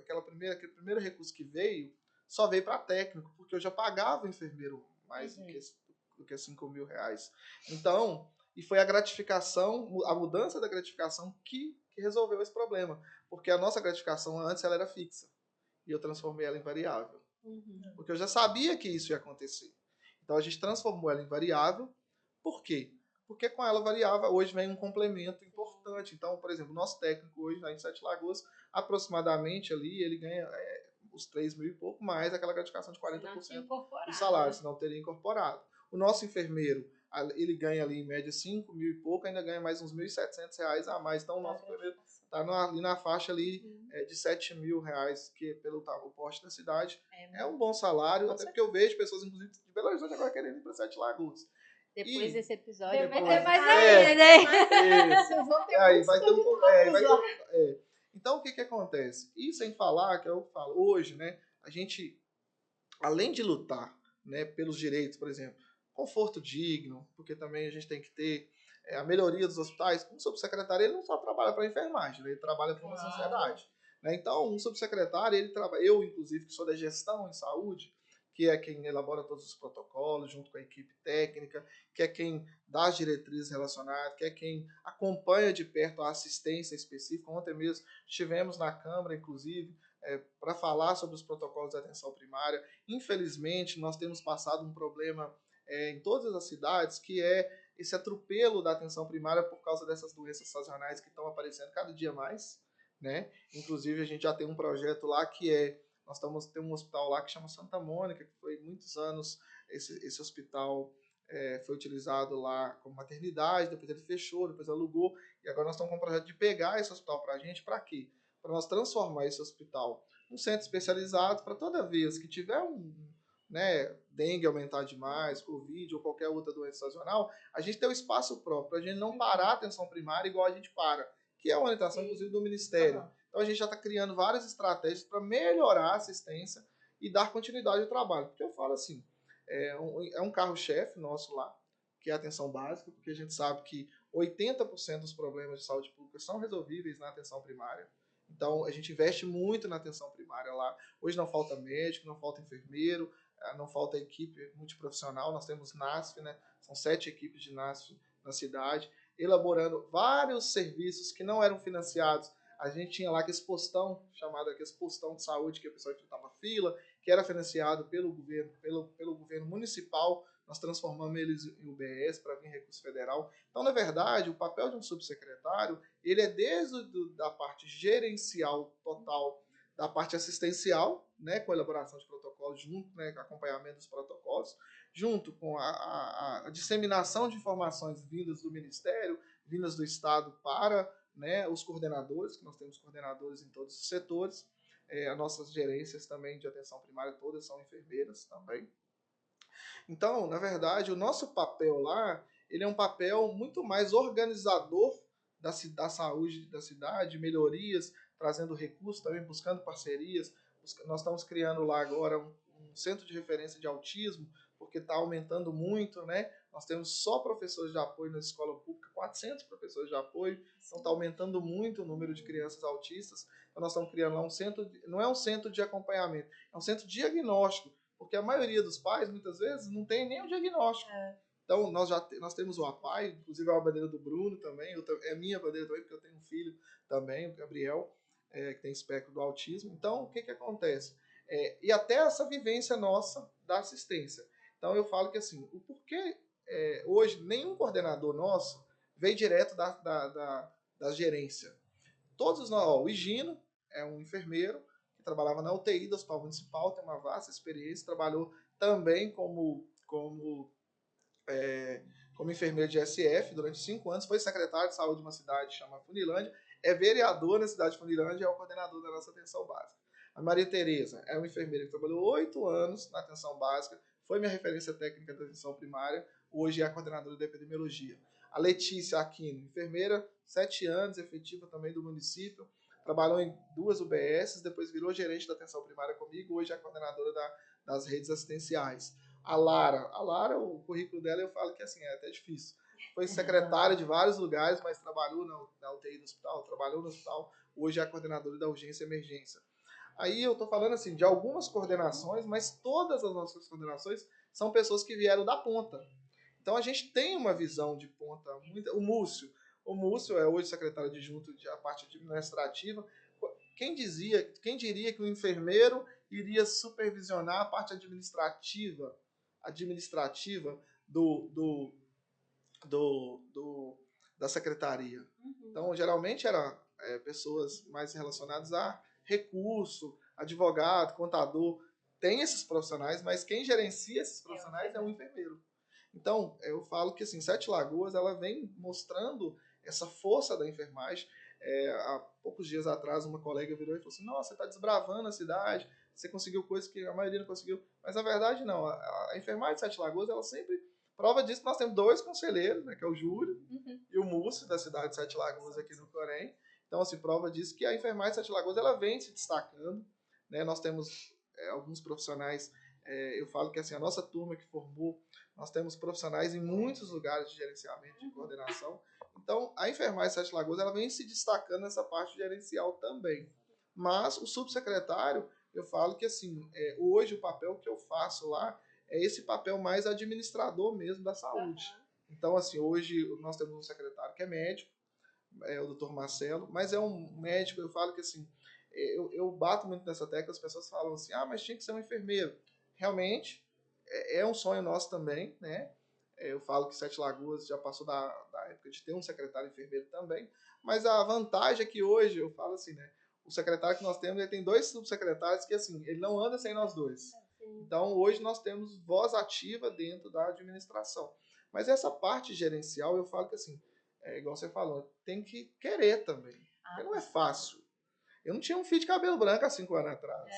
aquele primeiro recurso que veio, só veio para técnico, porque eu já pagava o enfermeiro mais do que 5 mil reais. Então, e foi a gratificação, a mudança da gratificação que resolveu esse problema. Porque a nossa gratificação antes ela era fixa. E eu transformei ela em variável. Porque eu já sabia que isso ia acontecer. Então a gente transformou ela em variável. Por quê? Porque com ela variável, hoje vem um complemento importante. Então, por exemplo, o nosso técnico hoje, lá em Sete Lagoas, aproximadamente ali, ele ganha os 3 mil e pouco, mais aquela gratificação de 40% do salário, senão teria incorporado. O nosso enfermeiro, ele ganha ali em média 5 mil e pouco, ainda ganha mais uns R$1.700 a mais. Então, o nosso enfermeiro está ali na faixa ali de 7 mil reais, que pelo porte da cidade é um bom salário, até porque eu vejo pessoas, inclusive, de Belo Horizonte agora querendo ir para Sete Lagoas. Depois desse episódio vai ter mais ainda, né? Vocês vão ter aí vai ter lá. Então, o que acontece? E sem falar, que eu falo, hoje, né, a gente, além de lutar, né, pelos direitos, por exemplo, conforto digno, porque também a gente tem que ter a melhoria dos hospitais. Um subsecretário, ele não só trabalha para a enfermagem, né, ele trabalha para uma sociedade. Né? Então, um subsecretário, ele trabalha, eu, inclusive, que sou da gestão em saúde, que é quem elabora todos os protocolos, junto com a equipe técnica, que é quem dá as diretrizes relacionadas, que é quem acompanha de perto a assistência específica. Ontem mesmo estivemos na Câmara, inclusive, para falar sobre os protocolos de atenção primária. Infelizmente, nós temos passado um problema em todas as cidades, que é esse atropelo da atenção primária por causa dessas doenças sazonais que estão aparecendo cada dia mais. Né? Inclusive, a gente já tem um projeto lá que nós temos um hospital lá que chama Santa Mônica, que foi muitos anos esse hospital foi utilizado lá como maternidade, depois ele fechou, depois alugou, e agora nós estamos com um projeto de pegar esse hospital para a gente, para quê? Para nós transformar esse hospital num centro especializado, para toda vez que tiver dengue aumentar demais, Covid ou qualquer outra doença sazonal, a gente ter um espaço próprio, para a gente não parar a atenção primária igual a gente para, que é uma orientação, inclusive, do Ministério. Então, a gente já está criando várias estratégias para melhorar a assistência e dar continuidade ao trabalho. Porque eu falo assim, é um carro-chefe nosso lá, que é a atenção básica, porque a gente sabe que 80% dos problemas de saúde pública são resolvíveis na atenção primária. Então, a gente investe muito na atenção primária lá. Hoje não falta médico, não falta enfermeiro, não falta equipe multiprofissional. Nós temos NASF, né? São 7 equipes de NASF na cidade, elaborando vários serviços que não eram financiados. A gente tinha lá aquele postão, chamado aquele postão de saúde, que a pessoa enfrentava fila, que era financiado pelo governo municipal. Nós transformamos eles em UBS para vir recurso federal. Então, na verdade, o papel de um subsecretário, ele é desde da parte gerencial total, da parte assistencial, né, com a elaboração de protocolos, junto, né, com acompanhamento dos protocolos, junto com a disseminação de informações vindas do Ministério, vindas do Estado para, né, os coordenadores, que nós temos coordenadores em todos os setores. As nossas gerências também de atenção primária, todas são enfermeiras também. Então, na verdade, o nosso papel lá, ele é um papel muito mais organizador da saúde da cidade, melhorias, trazendo recursos também, buscando parcerias. Nós estamos criando lá agora um centro de referência de autismo, porque está aumentando muito, né? Nós temos só professores de apoio na escola pública, 400 professores de apoio, então está aumentando muito o número de crianças autistas. Então nós estamos criando lá um centro, não é um centro de acompanhamento, é um centro diagnóstico, porque a maioria dos pais, muitas vezes, não tem nem o diagnóstico. Então, nós temos o APAI, inclusive é a bandeira do Bruno também, é minha bandeira também, porque eu tenho um filho também, o Gabriel, que tem espectro do autismo. Então, o que acontece? E até essa vivência nossa da assistência. Então, eu falo que, assim, o porquê hoje nenhum coordenador nosso veio direto da gerência. Todos nós, o Higino é um enfermeiro que trabalhava na UTI do Hospital Municipal, tem uma vasta experiência, trabalhou também como enfermeiro de SF durante 5 anos, foi secretário de saúde de uma cidade chamada Funilândia, é vereador na cidade de Funilândia e é o coordenador da nossa atenção básica. A Maria Tereza é uma enfermeira que trabalhou 8 anos na atenção básica, foi minha referência técnica da atenção primária, hoje é a coordenadora da epidemiologia. A Letícia Aquino, enfermeira, 7 anos, efetiva também do município, trabalhou em 2 UBS, depois virou gerente da atenção primária comigo, hoje é a coordenadora das redes assistenciais. A Lara, o currículo dela, eu falo que assim, é até difícil. Foi secretária de vários lugares, mas trabalhou na UTI do hospital, trabalhou no hospital, hoje é a coordenadora da urgência e emergência. Aí eu estou falando assim de algumas coordenações, mas todas as nossas coordenações são pessoas que vieram da ponta. Então a gente tem uma visão de ponta. O Múcio é hoje secretário adjunto da parte administrativa. Quem diria que o enfermeiro iria supervisionar a parte administrativa da secretaria? Então, geralmente eram pessoas mais relacionadas a recurso, advogado, contador. Tem esses profissionais, mas quem gerencia esses profissionais é o enfermeiro. Então, eu falo que assim, Sete Lagoas ela vem mostrando essa força da enfermagem. Há poucos dias atrás, uma colega virou e falou assim: nossa, você está desbravando a cidade, você conseguiu coisas que a maioria não conseguiu. Mas, na verdade, não. A enfermagem de Sete Lagoas, ela sempre prova disso. Nós temos 2 conselheiros, né, que é o Júlio e o Múcio, da cidade de Sete Lagoas, aqui no Corém. Então, assim, prova disso que a enfermagem de Sete Lagoas ela vem se destacando. Né? Nós temos alguns profissionais, eu falo que assim, a nossa turma que formou, nós temos profissionais em muitos lugares de gerenciamento, de coordenação. Então, a enfermagem de Sete Lagoas ela vem se destacando nessa parte gerencial também. Mas o subsecretário, eu falo que assim, hoje o papel que eu faço lá é esse papel mais administrador mesmo da saúde. Então, assim, hoje nós temos um secretário que é médico, o Dr. Marcelo, mas é um médico, eu falo que assim, eu bato muito nessa tecla, as pessoas falam assim, mas tinha que ser um enfermeiro. Realmente, é um sonho nosso também, né? Eu falo que Sete Lagoas já passou da época de ter um secretário enfermeiro também, mas a vantagem é que hoje, eu falo assim, né? O secretário que nós temos, ele tem 2 subsecretários que, assim, ele não anda sem nós 2. Então, hoje nós temos voz ativa dentro da administração. Mas essa parte gerencial, eu falo que, assim, igual você falou, tem que querer também. Porque não é fácil. Eu não tinha um fio de cabelo branco há 5 anos atrás.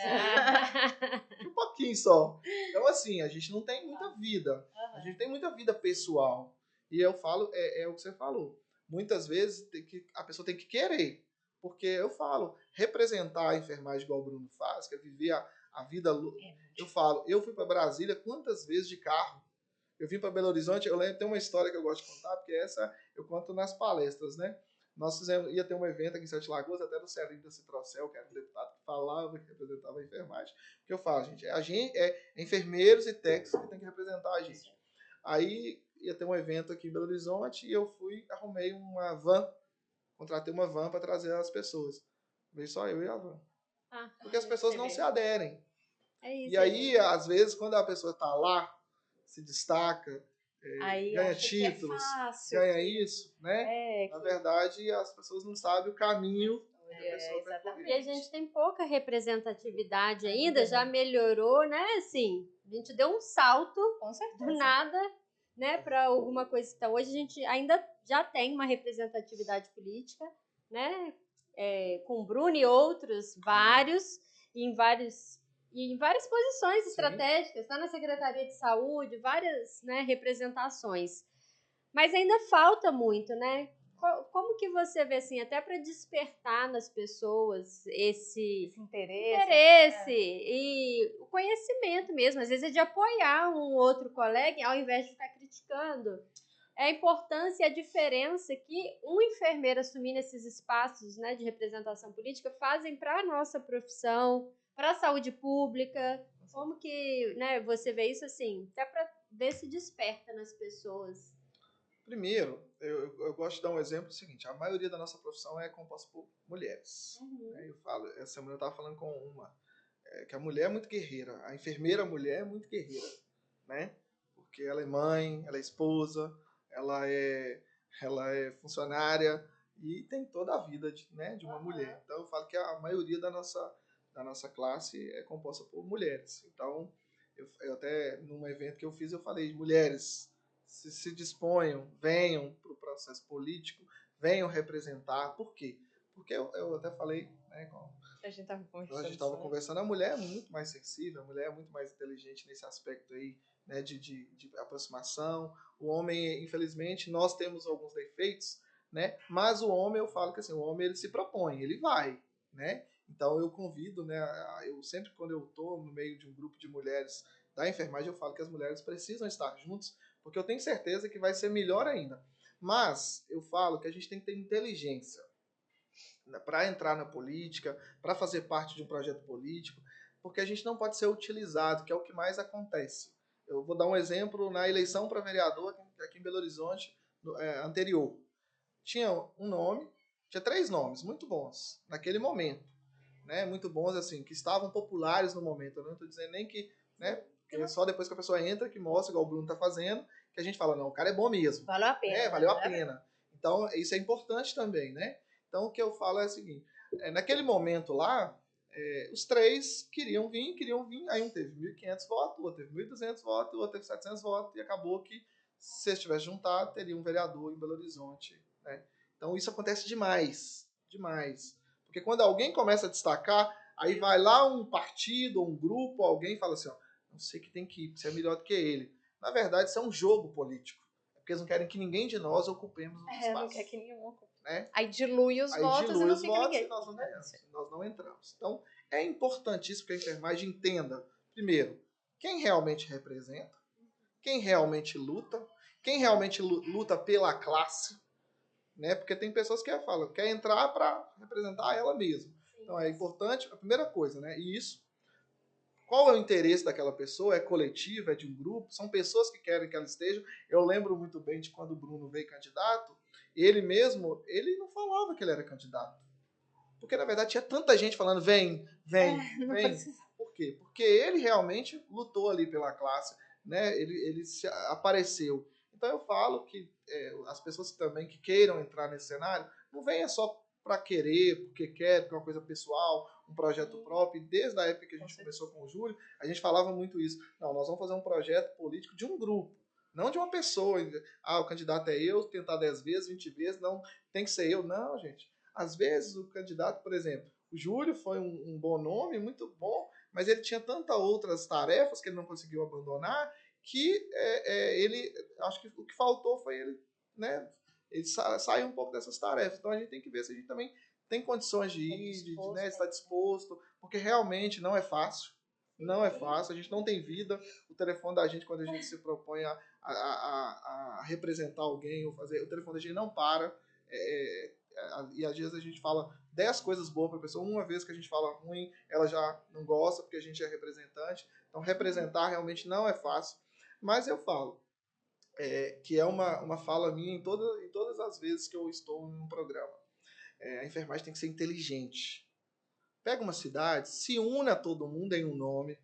Um pouquinho só. Então, assim, a gente não tem muita vida. A gente tem muita vida pessoal. E eu falo, é o que você falou. Muitas vezes a pessoa tem que querer. Porque eu falo, representar a enfermagem igual o Bruno faz, que é viver a vida. Eu falo, eu fui para Brasília quantas vezes de carro? Eu vim para Belo Horizonte, eu lembro, tem uma história que eu gosto de contar, porque essa eu conto nas palestras, né? Nós ia ter um evento aqui em Sete Lagoas, até do Celinho da Citrocel, que era um deputado que falava, que representava a enfermagem. O que eu falo, gente, a gente enfermeiros e técnicos que tem que representar a gente. Aí ia ter um evento aqui em Belo Horizonte e eu arrumei uma van, contratei uma van para trazer as pessoas. Veio só eu e a van. Porque as pessoas não se aderem. E aí, às vezes, quando a pessoa está lá, se destaca, ganha títulos, ganha isso, né? Na verdade, as pessoas não sabem o caminho que a pessoa percorre. E a gente tem pouca representatividade ainda, já melhorou, né? Assim, a gente deu um salto do nada, né, para alguma coisa. Então, hoje a gente ainda já tem uma representatividade política, né? Com o Bruno e outros, vários, e em várias posições estratégicas, está na Secretaria de Saúde, várias, né, representações. Mas ainda falta muito, né? Como que você vê, assim, até para despertar nas pessoas esse interesse e o conhecimento mesmo, às vezes é de apoiar um outro colega ao invés de ficar criticando. A importância e a diferença que um enfermeiro assumindo esses espaços, né, de representação política fazem para a nossa profissão, para a saúde pública. Como que, né, você vê isso assim, até para ver se desperta nas pessoas. Primeiro, eu gosto de dar um exemplo seguinte: a maioria da nossa profissão é composta por mulheres. Eu falo, essa semana eu estava falando com uma, que a mulher é muito guerreira, a enfermeira mulher é muito guerreira, né? Porque ela é mãe, ela é esposa, ela é funcionária e tem toda a vida de uma mulher. Então eu falo que a maioria da nossa classe é composta por mulheres. Então, eu até num evento que eu fiz, eu falei: mulheres, se disponham, venham para o processo político, venham representar. Por quê? Porque eu até falei, né, a gente estava conversando, a mulher é muito mais sensível, a mulher é muito mais inteligente nesse aspecto aí, né, de aproximação. O homem, infelizmente, nós temos alguns defeitos, né, mas o homem, eu falo que assim, o homem ele se propõe, ele vai, né. Então eu convido, né, eu sempre quando eu estou no meio de um grupo de mulheres da enfermagem, eu falo que as mulheres precisam estar juntas, porque eu tenho certeza que vai ser melhor ainda. Mas eu falo que a gente tem que ter inteligência para entrar na política, para fazer parte de um projeto político, porque a gente não pode ser utilizado, que é o que mais acontece. Eu vou dar um exemplo na eleição para vereador aqui em Belo Horizonte anterior. Tinha um nome, tinha 3 nomes muito bons naquele momento, né? Muito bons assim, que estavam populares no momento. Eu não estou dizendo nem que, né? Porque é só depois que a pessoa entra que mostra, igual o Bruno está fazendo, que a gente fala, não, o cara é bom mesmo. Valeu a pena. Né? Valeu a pena. Então, isso é importante também, né? Então, o que eu falo é o seguinte, naquele momento lá, os 3 queriam vir, aí um teve 1.500 votos, o outro teve 1.200 votos, o outro teve 700 votos, e acabou que, se eles tivessem juntado, teria um vereador em Belo Horizonte, né? Então, isso acontece demais, demais. Porque quando alguém começa a destacar, aí vai lá um partido, ou um grupo, alguém fala assim, ó, não sei que tem que ir, porque você é melhor do que ele. Na verdade, isso é um jogo político. Porque eles não querem que ninguém de nós ocupemos os espaços. Não quer que nenhum ocupe. Né? Aí dilui os votos e não fica ninguém. E nós não entramos. Então, é importantíssimo que a enfermagem entenda, primeiro, quem realmente representa, quem realmente luta, quem realmente luta pela classe, né? Porque tem pessoas que falam, quer entrar para representar ela mesma. Então, é importante, a primeira coisa, né? E isso, qual é o interesse daquela pessoa? É coletivo, é de um grupo? São pessoas que querem que ela esteja. Eu lembro muito bem de quando o Bruno veio candidato, ele mesmo, ele não falava que ele era candidato. Porque, na verdade, tinha tanta gente falando, vem. Por quê? Porque ele realmente lutou ali pela classe, né? Ele se apareceu. Então, eu falo que as pessoas também que queiram entrar nesse cenário, não venha só para querer, porque quer, porque é uma coisa pessoal, um projeto próprio. E desde a época que a gente começou com o Júlio, a gente falava muito isso. Não, nós vamos fazer um projeto político de um grupo, não de uma pessoa. Ah, o candidato é eu, tentar 10 vezes, 20 vezes, não, tem que ser eu. Não, gente. Às vezes o candidato, por exemplo, o Júlio foi um bom nome, muito bom, mas ele tinha tantas outras tarefas que ele não conseguiu abandonar, que ele, acho que o que faltou foi ele, né? Ele saiu um pouco dessas tarefas. Então a gente tem que ver se a gente também tem condições de ir, né, estar disposto, porque realmente não é fácil. Não é fácil, a gente não tem vida. O telefone da gente, quando a gente se propõe a representar alguém ou fazer, o telefone da gente não para. E às vezes a gente fala 10 coisas boas para a pessoa, uma vez que a gente fala ruim, ela já não gosta porque a gente é representante. Então representar realmente não é fácil. Mas eu falo, que é uma fala minha em todas as vezes que eu estou em um programa. A enfermagem tem que ser inteligente. Pega uma cidade, se une a todo mundo em um nome,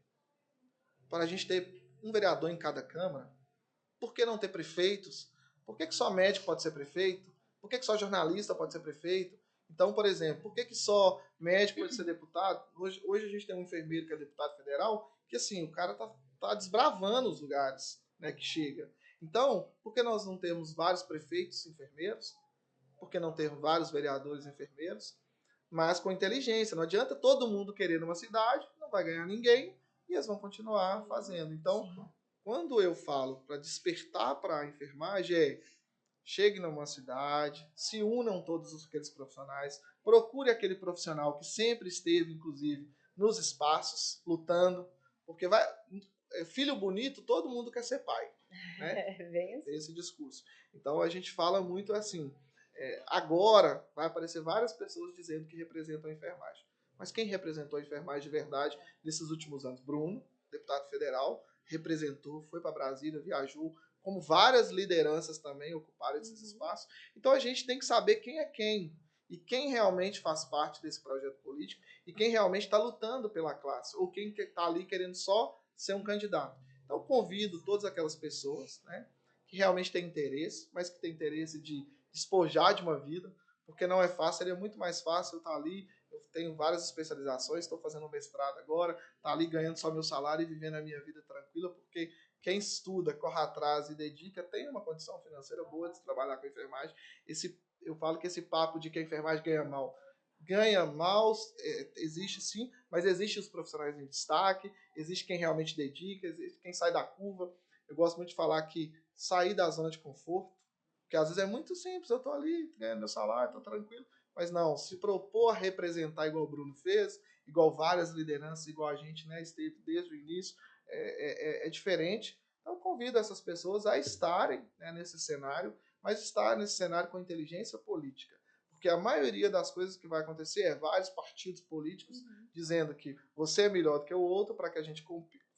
para a gente ter um vereador em cada câmara. Por que não ter prefeitos? Por que só médico pode ser prefeito? Por que só jornalista pode ser prefeito? Então, por exemplo, por que só médico pode ser deputado? Hoje a gente tem um enfermeiro que é deputado federal, que assim, o cara tá desbravando os lugares, né, que chega. Então, por que nós não temos vários prefeitos enfermeiros? Por que não temos vários vereadores enfermeiros? Mas com inteligência. Não adianta todo mundo querer numa cidade, não vai ganhar ninguém, e eles vão continuar fazendo. Então, quando eu falo para despertar para a enfermagem, chegue numa cidade, se unam todos aqueles profissionais, procure aquele profissional que sempre esteve, inclusive, nos espaços, lutando, porque filho bonito, todo mundo quer ser pai, né? Esse discurso. Então a gente fala muito assim, agora vai aparecer várias pessoas dizendo que representam a enfermagem. Mas quem representou a enfermagem de verdade nesses últimos anos? Bruno, deputado federal, representou, foi para Brasília, viajou, como várias lideranças também ocuparam esses espaços. Então a gente tem que saber quem é quem, e quem realmente faz parte desse projeto político, e quem realmente está lutando pela classe, ou quem está ali querendo só ser um candidato. Então eu convido todas aquelas pessoas, né, que realmente têm interesse, mas que têm interesse de despojar de uma vida, porque não é fácil, seria muito mais fácil eu estar ali. Eu tenho várias especializações, estou fazendo um mestrado agora, tá ali ganhando só meu salário e vivendo a minha vida tranquila, porque quem estuda, corre atrás e dedica, tem uma condição financeira boa de trabalhar com a enfermagem. Eu falo que esse papo de que a enfermagem ganha mal, existe sim, mas existe os profissionais em destaque, existe quem realmente dedica, existe quem sai da curva. Eu gosto muito de falar que sair da zona de conforto, porque às vezes é muito simples, eu estou ali ganhando meu salário, estou tranquilo, mas não, se propor a representar igual o Bruno fez, igual várias lideranças, igual a gente, né, esteve desde o início, é diferente. Então, convido essas pessoas a estarem, né, nesse cenário, mas estar nesse cenário com inteligência política. Porque a maioria das coisas que vai acontecer é vários partidos políticos dizendo que você é melhor do que o outro para que a gente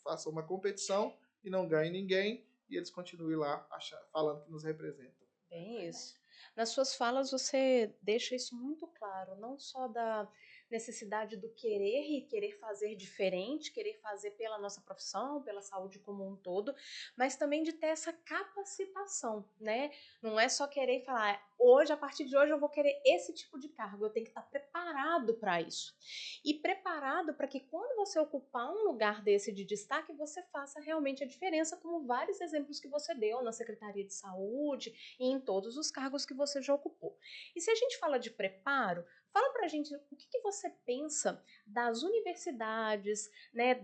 faça uma competição e não ganhe ninguém, e eles continuem lá falando que nos representam. Bem isso. Nas suas falas você deixa isso muito claro, não só da necessidade do querer e querer fazer diferente, querer fazer pela nossa profissão, pela saúde como um todo, mas também de ter essa capacitação, né? Não é só querer falar, hoje, a partir de hoje eu vou querer esse tipo de cargo, eu tenho que estar preparado para isso. E preparado para que quando você ocupar um lugar desse de destaque, você faça realmente a diferença, como vários exemplos que você deu na Secretaria de Saúde, e em todos os cargos que você já ocupou. E se a gente fala de preparo, fala pra gente o que você pensa das universidades, né,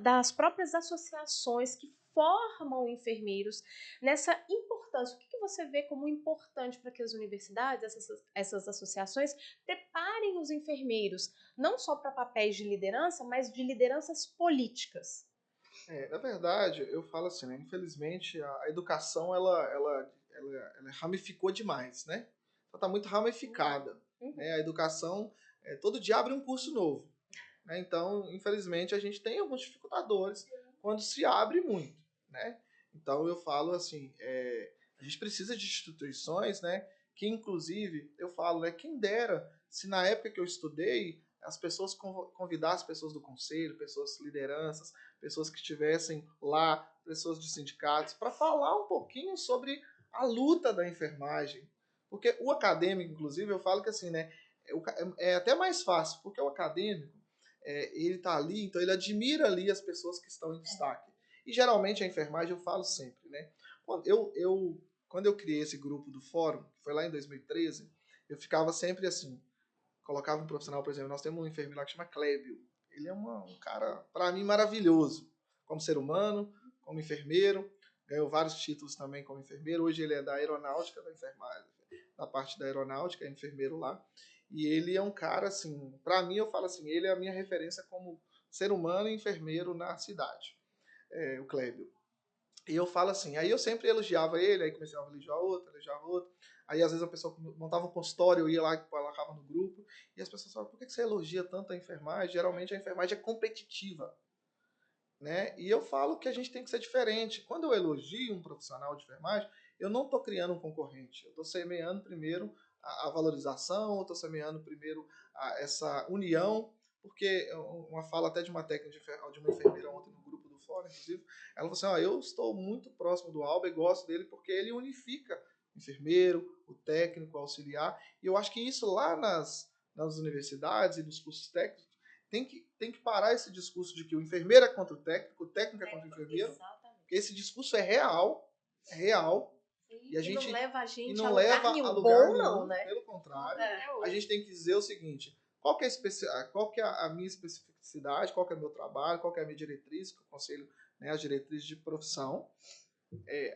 das próprias associações que formam enfermeiros nessa importância. O que você vê como importante para que as universidades, essas associações, preparem os enfermeiros, não só para papéis de liderança, mas de lideranças políticas? Na verdade, eu falo assim, né? Infelizmente, a educação ela ramificou demais, né? Ela está muito ramificada. Né? A educação, todo dia abre um curso novo. Né? Então, infelizmente, a gente tem alguns dificultadores quando se abre muito. Né? Então, eu falo assim, a gente precisa de instituições, né? Que, inclusive, eu falo, né? Quem dera se na época que eu estudei, as pessoas convidassem pessoas do conselho, pessoas lideranças, pessoas que estivessem lá, pessoas de sindicatos, para falar um pouquinho sobre a luta da enfermagem. Porque o acadêmico, inclusive, eu falo que assim, né? É até mais fácil, porque o acadêmico, ele está ali, então ele admira ali as pessoas que estão em destaque. E geralmente a enfermagem, eu falo sempre, né? Quando eu criei esse grupo do fórum, que foi lá em 2013, eu ficava sempre assim, colocava um profissional, por exemplo, nós temos um enfermeiro lá que chama Clébio. Ele é um cara, para mim, maravilhoso, como ser humano, como enfermeiro, ganhou vários títulos também como enfermeiro. Hoje ele é da aeronáutica, da enfermagem, da parte da aeronáutica, é enfermeiro lá. E ele é um cara, assim, para mim, eu falo assim, ele é a minha referência como ser humano e enfermeiro na cidade, o Clébio. E eu falo assim, aí eu sempre elogiava ele, aí comecei a elogiar outro. Aí às vezes a pessoa montava um consultório, eu ia lá e colocava no grupo, e as pessoas falavam, por que você elogia tanto a enfermagem? Geralmente a enfermagem é competitiva. Né? E eu falo que a gente tem que ser diferente. Quando eu elogio um profissional de enfermagem, eu não estou criando um concorrente. Eu estou semeando primeiro a valorização, eu estou semeando primeiro essa união, porque uma fala até de uma técnica de uma enfermeira ontem no grupo do fórum, inclusive, ela falou assim, eu estou muito próximo do Alba e gosto dele porque ele unifica o enfermeiro, o técnico, o auxiliar, e eu acho que isso lá nas universidades e nos cursos técnicos tem que parar esse discurso de que o enfermeiro é contra o técnico é contra o enfermeiro. Exatamente. Porque esse discurso é real. E a gente não leva a gente não a leva lugar a lugar nenhum, nenhum, né? Pelo contrário, a gente tem que dizer o seguinte, qual que é a minha especificidade, qual que é o meu trabalho, qual que é a minha diretriz, que eu aconselho, né, as diretrizes de profissão.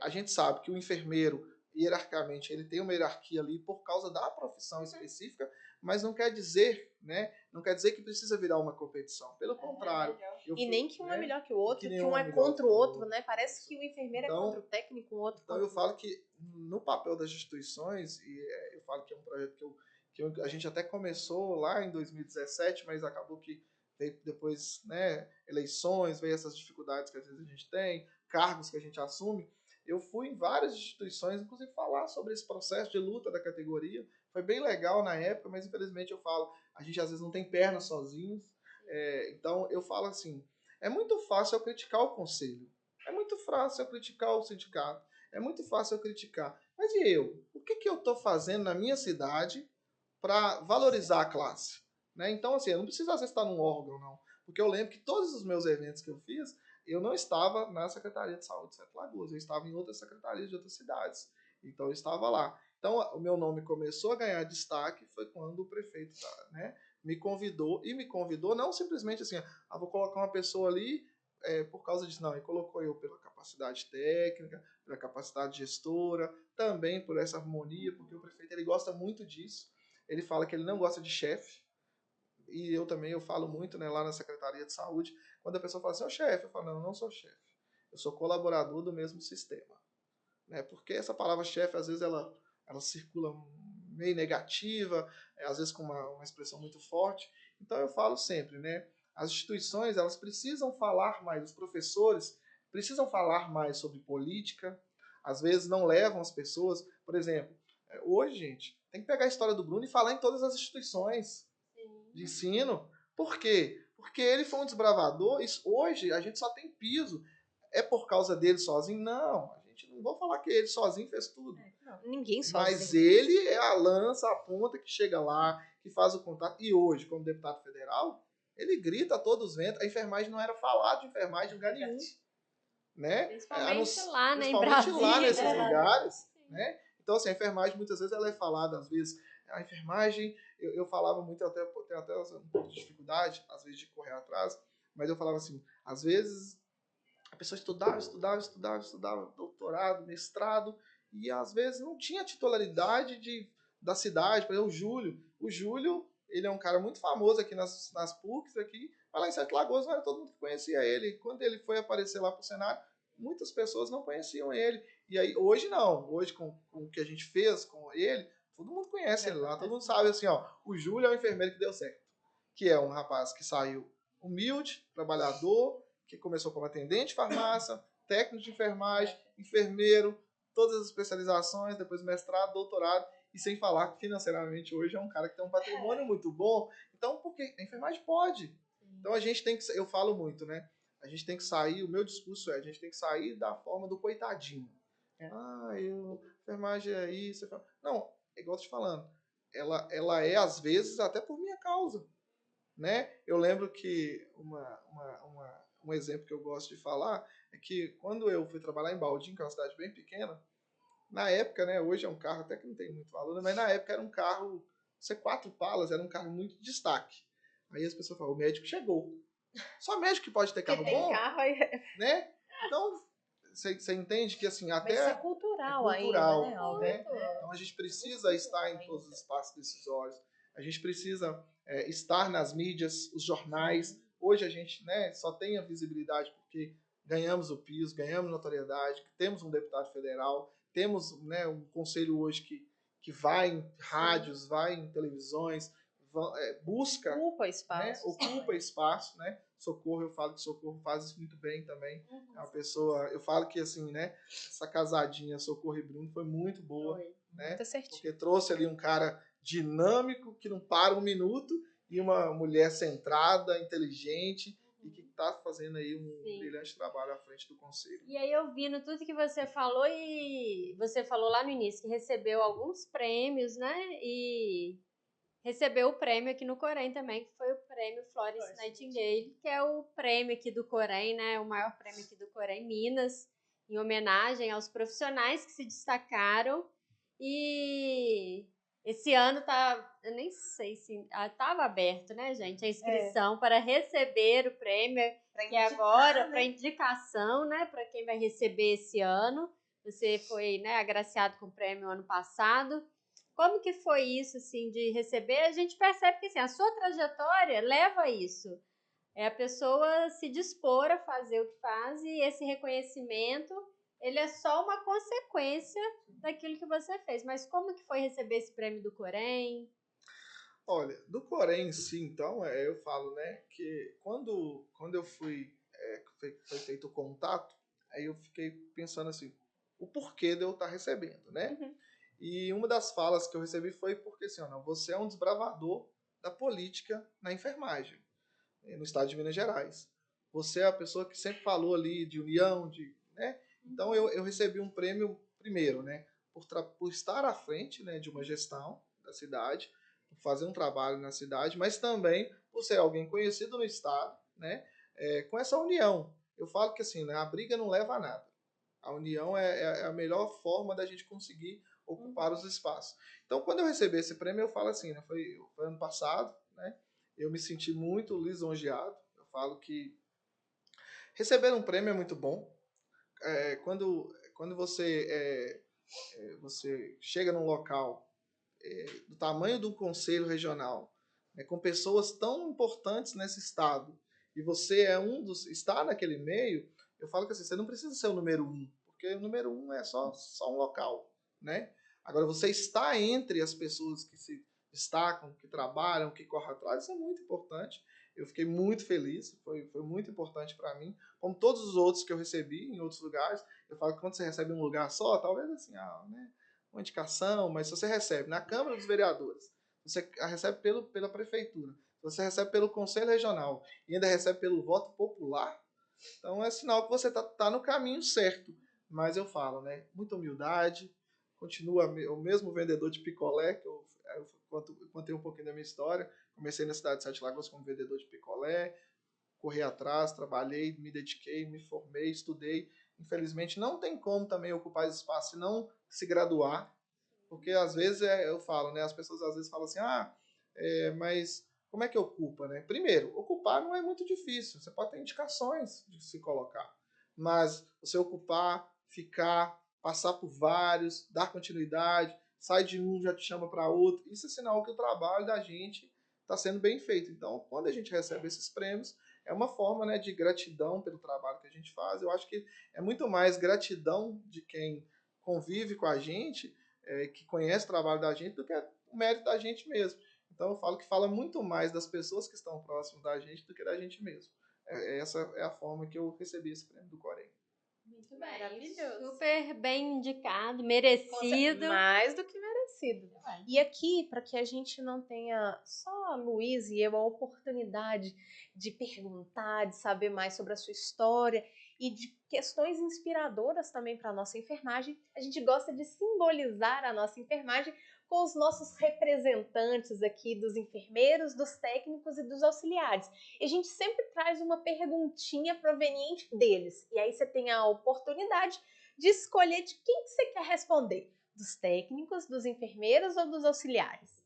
A gente sabe que o enfermeiro, hierarquicamente, ele tem uma hierarquia ali por causa da profissão específica, mas não quer dizer, né? Não quer dizer que precisa virar uma competição. Pelo contrário. Nem que um é melhor que o outro, que um é contra o outro, né? Parece que o enfermeiro é contra o técnico, o outro contra o outro. Então eu falo que no papel das instituições, e eu falo que é um projeto que a gente até começou lá em 2017, mas acabou que veio depois, né, eleições, veio essas dificuldades que às vezes a gente tem, cargos que a gente assume. Eu fui em várias instituições, inclusive falar sobre esse processo de luta da categoria. Foi bem legal na época, mas infelizmente eu falo, a gente às vezes não tem pernas sozinhos. Então eu falo assim, é muito fácil eu criticar o conselho, é muito fácil eu criticar o sindicato, é muito fácil eu criticar. Mas e eu? O que eu estou fazendo na minha cidade para valorizar a classe? Né? Então, assim, eu não preciso às vezes estar num órgão, não. Porque eu lembro que todos os meus eventos que eu fiz, eu não estava na Secretaria de Saúde de Sete Lagoas, eu estava em outras secretarias de outras cidades. Então, eu estava lá. Então, o meu nome começou a ganhar destaque foi quando o prefeito, né, me convidou não simplesmente assim, vou colocar uma pessoa ali por causa disso, não, ele colocou eu pela capacidade técnica, pela capacidade gestora, também por essa harmonia, porque o prefeito ele gosta muito disso, ele fala que ele não gosta de chefe, e eu também, eu falo muito, né, lá na Secretaria de Saúde, quando a pessoa fala assim, chefe, eu falo, não, eu não sou chefe, eu sou colaborador do mesmo sistema. Né, porque essa palavra chefe, às vezes, ela circula meio negativa, às vezes com uma expressão muito forte. Então eu falo sempre, né, as instituições, elas precisam falar mais, os professores precisam falar mais sobre política, às vezes não levam as pessoas. Por exemplo, hoje, gente, tem que pegar a história do Bruno e falar em todas as instituições de ensino. Por quê? Porque ele foi um desbravador. Hoje a gente só tem piso. É por causa dele sozinho? Não. A gente não vou falar que ele sozinho fez tudo. Não, ninguém sozinho. Mas ele é a lança, a ponta que chega lá, que faz o contato. E hoje, como deputado federal, ele grita a todos os ventos. A enfermagem não era falado de enfermagem em lugar nenhum. Né? Principalmente lá, né, em Principalmente Brasília. lá nesses lugares. Né? Então, assim, a enfermagem, muitas vezes, ela é falada, às vezes, a enfermagem, eu falava muito, eu tenho até um pouco de dificuldade, às vezes, de correr atrás, mas eu falava assim, às vezes, a pessoa estudava, doutorado, mestrado, e às vezes não tinha titularidade da cidade. Por exemplo, o Júlio, ele é um cara muito famoso aqui nas PUCs, aqui, mas lá em Sete Lagoas não era todo mundo que conhecia ele. Quando ele foi aparecer lá para o Senado, muitas pessoas não conheciam ele. E aí, hoje não. Hoje, com o que a gente fez com ele, todo mundo conhece ele lá. Todo mundo sabe, assim, ó, o Júlio é o enfermeiro que deu certo. Que é um rapaz que saiu humilde, trabalhador, que começou como atendente de farmácia, técnico de enfermagem, enfermeiro, todas as especializações, depois mestrado, doutorado, e sem falar que financeiramente hoje é um cara que tem um patrimônio muito bom. Então, porque a enfermagem pode. Então a gente tem que, eu falo muito, né? A gente tem que sair, o meu discurso é, a gente tem que sair da forma do coitadinho. Enfermagem é isso. Não, é igual eu tô te falando. Ela é, às vezes, até por minha causa. Né? Eu lembro que um exemplo que eu gosto de falar é que quando eu fui trabalhar em Baldinho, que é uma cidade bem pequena, na época, né, hoje é um carro até que não tem muito valor, mas na época era um carro, C4 Palas, era um carro muito de destaque. Aí as pessoas falam, o médico chegou. Só médico que pode ter carro bom, carro aí. Né? Então, você entende que assim, até mas isso é cultural, ainda, né? Então a gente precisa estar em todos os espaços decisórios. A gente precisa estar nas mídias, os jornais. Hoje a gente, né, só tem a visibilidade porque ganhamos o piso, ganhamos notoriedade, temos um deputado federal, temos, né, um conselho hoje que vai em rádios, vai em televisões, busca, ocupa espaço, né, ocupa espaço, né? Socorro, eu falo que Socorro faz isso muito bem também. É uma pessoa, eu falo que assim, né, essa casadinha Socorro e Bruno foi muito boa, né? Muito certinho. Porque trouxe ali um cara dinâmico que não para um minuto e uma mulher centrada, inteligente e que está fazendo aí um brilhante trabalho à frente do conselho. E aí, ouvindo tudo que você falou, e você falou lá no início que recebeu alguns prêmios, né? E recebeu o prêmio aqui no Corém também, que foi o prêmio Florence Nightingale, que é o prêmio aqui do Corém, né? O maior prêmio aqui do Corém, Minas, em homenagem aos profissionais que se destacaram. E esse ano eu nem sei se estava aberto, né, gente, a inscrição para receber o prêmio, que é agora para indicação, né, para quem vai receber esse ano. Você foi, né, agraciado com o prêmio ano passado. Como que foi isso, assim, de receber? A gente percebe que, assim, a sua trajetória leva a isso. É a pessoa se dispor a fazer o que faz e esse reconhecimento, ele é só uma consequência daquilo que você fez. Mas como que foi receber esse prêmio do Corém? Olha, do Corém em si, então, eu falo, né, que quando eu fui, foi feito o contato, aí eu fiquei pensando assim, o porquê de eu estar recebendo, né? E uma das falas que eu recebi foi porque, assim, ó, não, você é um desbravador da política na enfermagem, no estado de Minas Gerais. Você é a pessoa que sempre falou ali de união, né? Então eu recebi um prêmio primeiro, né, por estar à frente, né, de uma gestão da cidade, por fazer um trabalho na cidade, mas também por ser alguém conhecido no estado, né, com essa união. Eu falo que assim, né, a briga não leva a nada. A união é a melhor forma da gente conseguir ocupar os espaços. Então, quando eu recebi esse prêmio, eu falo assim, né, foi ano passado, né, eu me senti muito lisonjeado. Eu falo que receber um prêmio é muito bom. Quando você chega num local do tamanho de um conselho regional, né, com pessoas tão importantes nesse estado, e você está naquele meio, eu falo que assim, você não precisa ser o número 1, porque o número 1 é só um local, né? Agora, você está entre as pessoas que se destacam, que trabalham, que correm atrás, isso é muito importante. Eu fiquei muito feliz, foi muito importante para mim, como todos os outros que eu recebi em outros lugares. Eu falo que quando você recebe em um lugar só, talvez assim, né, uma indicação, mas se você recebe na Câmara dos Vereadores, você recebe pela Prefeitura, você recebe pelo Conselho Regional e ainda recebe pelo voto popular, então é sinal que você tá no caminho certo. Mas eu falo, né, muita humildade, continua o mesmo vendedor de picolé, que eu contei um pouquinho da minha história. Comecei na cidade de Sete Lagoas como vendedor de picolé, corri atrás, trabalhei, me dediquei, me formei, estudei. Infelizmente, não tem como também ocupar esse espaço e não se graduar, porque às vezes eu falo, né? As pessoas às vezes falam assim, mas como é que ocupa, né? Primeiro, ocupar não é muito difícil. Você pode ter indicações de se colocar, mas você ocupar, ficar, passar por vários, dar continuidade, sai de um já te chama para outro. Isso é sinal que o trabalho da gente está sendo bem feito. Então, quando a gente recebe esses prêmios, é uma forma, né, de gratidão pelo trabalho que a gente faz. Eu acho que é muito mais gratidão de quem convive com a gente, que conhece o trabalho da gente, do que o mérito da gente mesmo. Então eu falo que fala muito mais das pessoas que estão próximas da gente do que da gente mesmo. Essa é a forma que eu recebi esse prêmio do Corém. Muito bem. Maravilhoso. Super bem indicado, merecido. Mais do que merecido. E aqui, para que a gente não tenha só a Luísa e eu a oportunidade de perguntar, de saber mais sobre a sua história e de questões inspiradoras também para a nossa enfermagem, a gente gosta de simbolizar a nossa enfermagem com os nossos representantes aqui dos enfermeiros, dos técnicos e dos auxiliares. E a gente sempre traz uma perguntinha proveniente deles. E aí você tem a oportunidade de escolher de quem que você quer responder. Dos técnicos, dos enfermeiros ou dos auxiliares?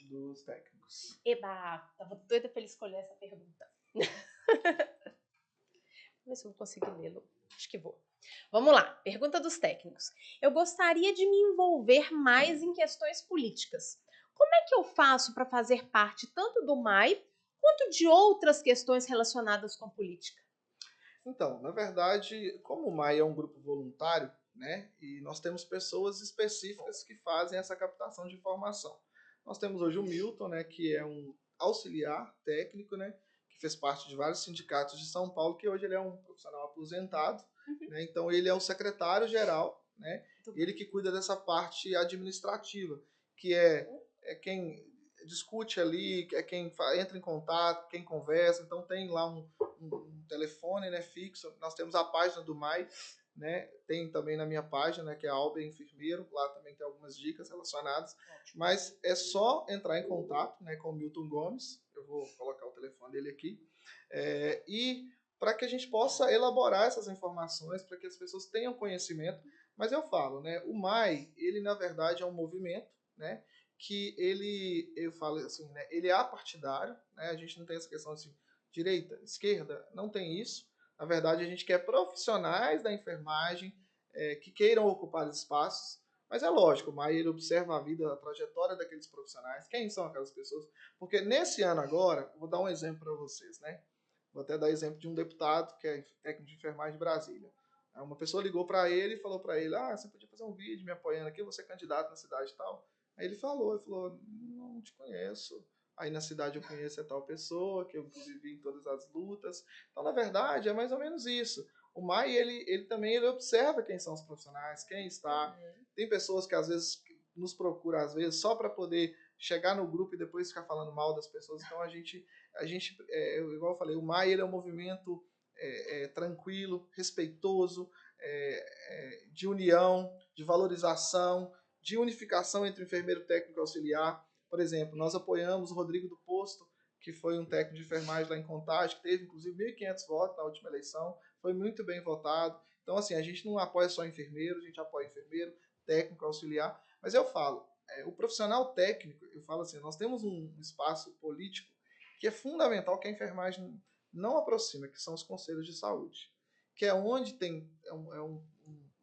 Dos técnicos. Eba, tava doida pra ele escolher essa pergunta. Vamos ver se eu vou conseguir lê-lo. Acho que vou. Vamos lá, pergunta dos técnicos. Eu gostaria de me envolver mais em questões políticas. Como é que eu faço para fazer parte tanto do MAI quanto de outras questões relacionadas com política? Então, na verdade, como o MAI é um grupo voluntário, né, e nós temos pessoas específicas que fazem essa captação de informação. Nós temos hoje o Milton, né, que é um auxiliar técnico, né, que fez parte de vários sindicatos de São Paulo, que hoje ele é um profissional aposentado, né, então ele é o secretário-geral, né, ele que cuida dessa parte administrativa, que é quem discute ali, é quem entra em contato, quem conversa, então tem lá um telefone, né, fixo. Nós temos a página do MAI, né, tem também na minha página, né, que é Alber Enfermeiro, lá também tem algumas dicas relacionadas, mas é só entrar em contato, né, com o Milton Gomes, eu vou colocar o telefone dele aqui, e para que a gente possa elaborar essas informações, para que as pessoas tenham conhecimento, mas eu falo, né, o MAI, ele na verdade é um movimento, né, que eu falo assim, né, ele é apartidário, né, a gente não tem essa questão assim, direita, esquerda, não tem isso. Na verdade, a gente quer profissionais da enfermagem que queiram ocupar espaços, mas é lógico, o MAI ele observa a vida, a trajetória daqueles profissionais, quem são aquelas pessoas, porque nesse ano agora, vou dar um exemplo para vocês, né? Vou até dar exemplo de um deputado que é técnico de enfermagem de Brasília. Uma pessoa ligou para ele e falou para ele, você podia fazer um vídeo me apoiando aqui, você é candidato na cidade e tal. Aí ele falou, não te conheço. Aí na cidade eu conheço a tal pessoa, que eu vivi em todas as lutas. Então, na verdade, é mais ou menos isso. O MAI, ele também observa quem são os profissionais, quem está. Tem pessoas que às vezes nos procuram, às vezes, só para poder chegar no grupo e depois ficar falando mal das pessoas. Então, igual eu falei, o MAI ele é um movimento tranquilo, respeitoso, de união, de valorização, de unificação entre o enfermeiro técnico e auxiliar. Por exemplo, nós apoiamos o Rodrigo do Posto, que foi um técnico de enfermagem lá em Contagem, que teve inclusive 1.500 votos na última eleição, foi muito bem votado. Então, assim, a gente não apoia só enfermeiro, a gente apoia enfermeiro, técnico, auxiliar. Mas eu falo, o profissional técnico, eu falo assim, nós temos um espaço político que é fundamental que a enfermagem não aproxima, que são os conselhos de saúde, que é onde tem um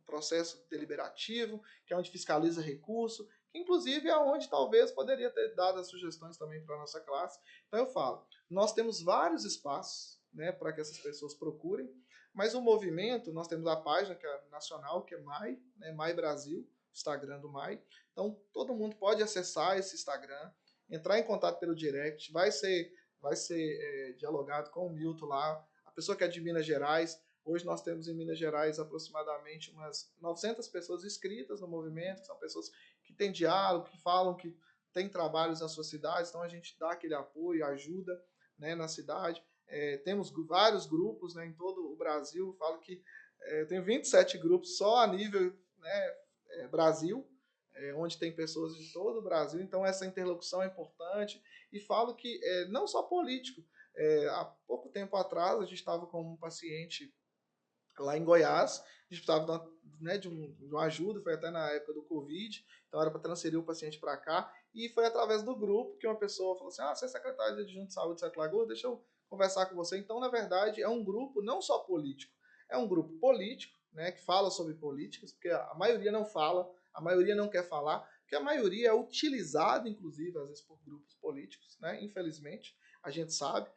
processo deliberativo, que é onde fiscaliza recurso, que inclusive é onde talvez poderia ter dado as sugestões também para a nossa classe. Então eu falo, nós temos vários espaços, né, para que essas pessoas procurem, mas o movimento, nós temos a página que é nacional, que é MAI, né, MAI Brasil, Instagram do MAI. Então todo mundo pode acessar esse Instagram, entrar em contato pelo direct, vai ser vai ser dialogado com o Milton lá, a pessoa que é de Minas Gerais. Hoje nós temos em Minas Gerais aproximadamente umas 900 pessoas inscritas no movimento, que são pessoas que têm diálogo, que falam, que têm trabalhos nas suas cidades, então a gente dá aquele apoio, ajuda, né, na cidade. Temos vários grupos, né, em todo o Brasil, falo que eu tenho 27 grupos só a nível, né, Brasil, onde tem pessoas de todo o Brasil, então essa interlocução é importante. E falo que não só político, há pouco tempo atrás a gente estava com um paciente lá em Goiás, a gente precisava né, de uma ajuda, foi até na época do Covid, então era para transferir o paciente para cá, e foi através do grupo que uma pessoa falou assim, você é secretário de adjunto de saúde de Sete Lagoas, deixa eu conversar com você. Então, na verdade, é um grupo não só político, é um grupo político, né, que fala sobre políticas, porque a maioria não fala, a maioria não quer falar, porque a maioria é utilizada, inclusive, às vezes, por grupos políticos, né, infelizmente, a gente sabe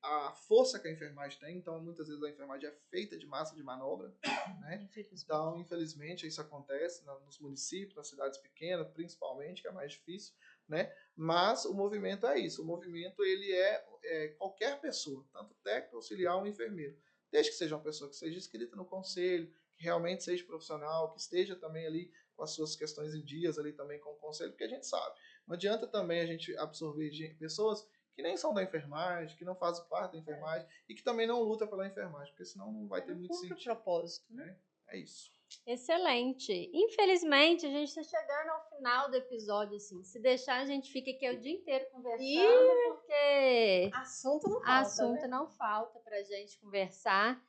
a força que a enfermagem tem, então muitas vezes a enfermagem é feita de massa de manobra, né? Então, infelizmente, isso acontece nos municípios, nas cidades pequenas, principalmente, que é mais difícil, né? Mas o movimento é isso, o movimento ele é qualquer pessoa, tanto técnico, auxiliar ou enfermeiro, desde que seja uma pessoa que seja inscrita no conselho, que realmente seja profissional, que esteja também ali com as suas questões em dias ali também com o conselho, porque a gente sabe, não adianta também a gente absorver pessoas que nem são da enfermagem, que não fazem parte da enfermagem e que também não lutam pela enfermagem, porque senão não vai ter muito sentido. Propósito, né? É isso. Excelente. Infelizmente, a gente está chegando ao final do episódio, assim. Se deixar, a gente fica aqui o dia inteiro conversando, porque assunto não falta, assunto né? não falta pra gente conversar.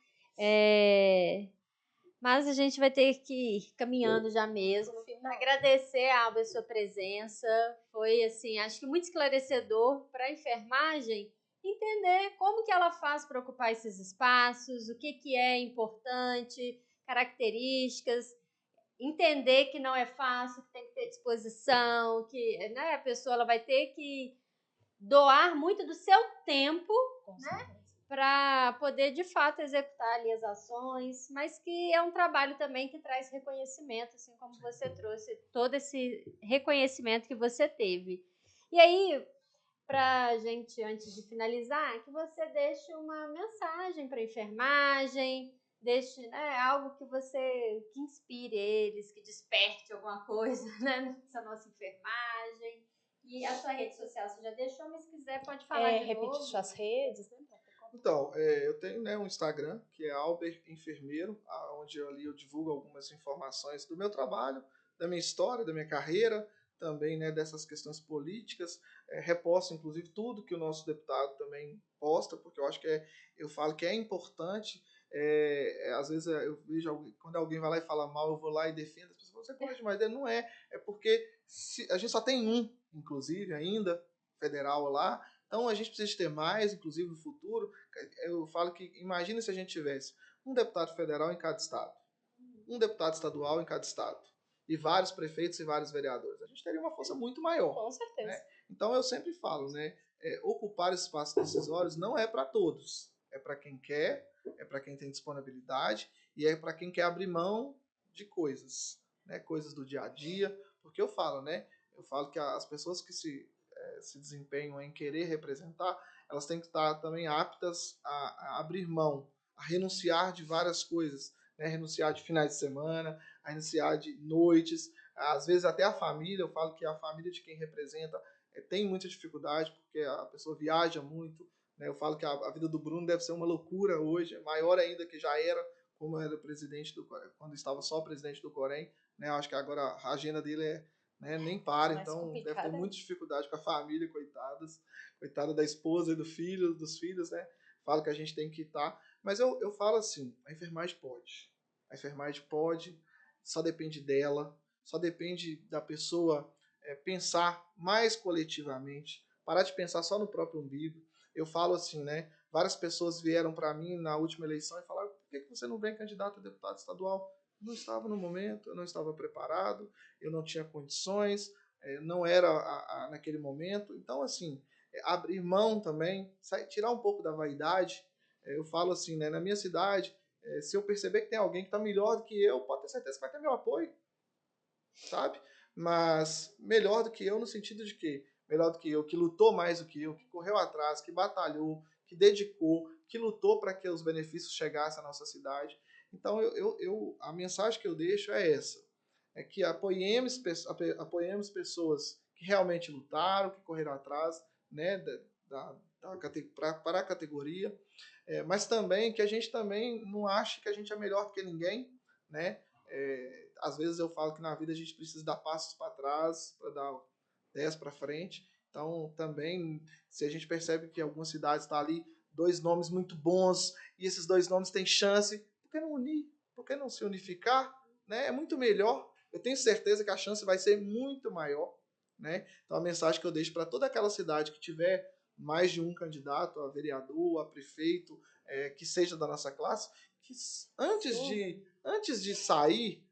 Mas a gente vai ter que ir caminhando já mesmo. Agradecer, Alba, a sua presença. Foi, assim, acho que muito esclarecedor para a enfermagem entender como que ela faz para ocupar esses espaços, o que é importante, características, entender que não é fácil, que tem que ter disposição, que, né, a pessoa ela vai ter que doar muito do seu tempo, né, para poder de fato executar ali as ações, mas que é um trabalho também que traz reconhecimento, assim como você trouxe todo esse reconhecimento que você teve. E aí, para a gente, antes de finalizar, que você deixe uma mensagem para a enfermagem, deixe, né, algo que inspire eles, que desperte alguma coisa, né, nessa nossa enfermagem. E a sua rede social você já deixou, mas se quiser pode falar de novo. Repetir suas redes, né? Então, eu tenho, né, um Instagram, que é Albert Enfermeiro, onde ali eu divulgo algumas informações do meu trabalho, da minha história, da minha carreira, também, né, dessas questões políticas. Reposto, inclusive, tudo que o nosso deputado também posta, porque eu acho que eu falo que é importante. Às vezes eu vejo quando alguém vai lá e fala mal, eu vou lá e defendo as pessoas. Você corre demais dele? Não é. É porque a gente só tem um, inclusive, ainda, federal lá. Então a gente precisa ter mais, inclusive no futuro. Eu falo que imagina se a gente tivesse um deputado federal em cada estado, um deputado estadual em cada estado, e vários prefeitos e vários vereadores. A gente teria uma força muito maior. Com certeza. Né? Então eu sempre falo, né? Ocupar espaços decisórios não é para todos. É para quem quer, é para quem tem disponibilidade e é para quem quer abrir mão de coisas, né? Coisas do dia a dia. Porque eu falo, né? Eu falo que as pessoas que se desempenham em querer representar, elas têm que estar também aptas a abrir mão, a renunciar de várias coisas, né? Renunciar de finais de semana, a renunciar de noites, às vezes até a família. Eu falo que a família de quem representa tem muita dificuldade, porque a pessoa viaja muito, né? Eu falo que a vida do Bruno deve ser uma loucura hoje, maior ainda que já era, como era presidente quando estava só presidente do Corém, né? Eu acho que agora a agenda dele nem para, então deve ter muita dificuldade com a família, coitada da esposa e dos filhos, né? Falo que a gente tem que estar, mas eu falo assim, a enfermagem pode, só depende dela, só depende da pessoa pensar mais coletivamente, parar de pensar só no próprio umbigo. Eu falo assim, né? Várias pessoas vieram para mim na última eleição e falaram: por que você não vem candidato a deputado estadual? Não estava no momento, eu não estava preparado, eu não tinha condições, não era naquele momento. Então, assim, abrir mão também, tirar um pouco da vaidade. Eu falo assim, né, na minha cidade, se eu perceber que tem alguém que está melhor do que eu, pode ter certeza que vai ter meu apoio, sabe? Mas melhor do que eu no sentido de que melhor do que eu, que lutou mais do que eu, que correu atrás, que batalhou, que dedicou, que lutou para que os benefícios chegassem à nossa cidade. Então, a mensagem que eu deixo é essa, é que apoiemos pessoas que realmente lutaram, que correram atrás, né, para a categoria, mas também que a gente também não ache que a gente é melhor que ninguém, né? Às vezes eu falo que na vida a gente precisa dar passos para trás, para dar 10 para frente. Então, também, se a gente percebe que algumas cidades estão ali 2 nomes muito bons e esses 2 nomes têm chance, por que não unir? Por que não se unificar? Né? É muito melhor. Eu tenho certeza que a chance vai ser muito maior. Né? Então, a mensagem que eu deixo para toda aquela cidade que tiver mais de um candidato a vereador, a prefeito, que seja da nossa classe, que antes de sair,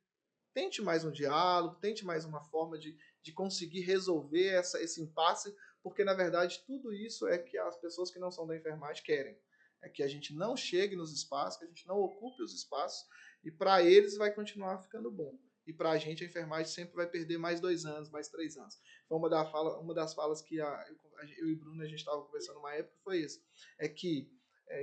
tente mais um diálogo, tente mais uma forma de conseguir resolver esse impasse, porque, na verdade, tudo isso é que as pessoas que não são da enfermagem querem. É que a gente não chegue nos espaços, que a gente não ocupe os espaços, e para eles vai continuar ficando bom. E para a gente, a enfermagem sempre vai perder mais 2 anos, mais 3 anos. Foi uma das falas que eu e o Bruno, a gente estava conversando uma época, foi isso. É que,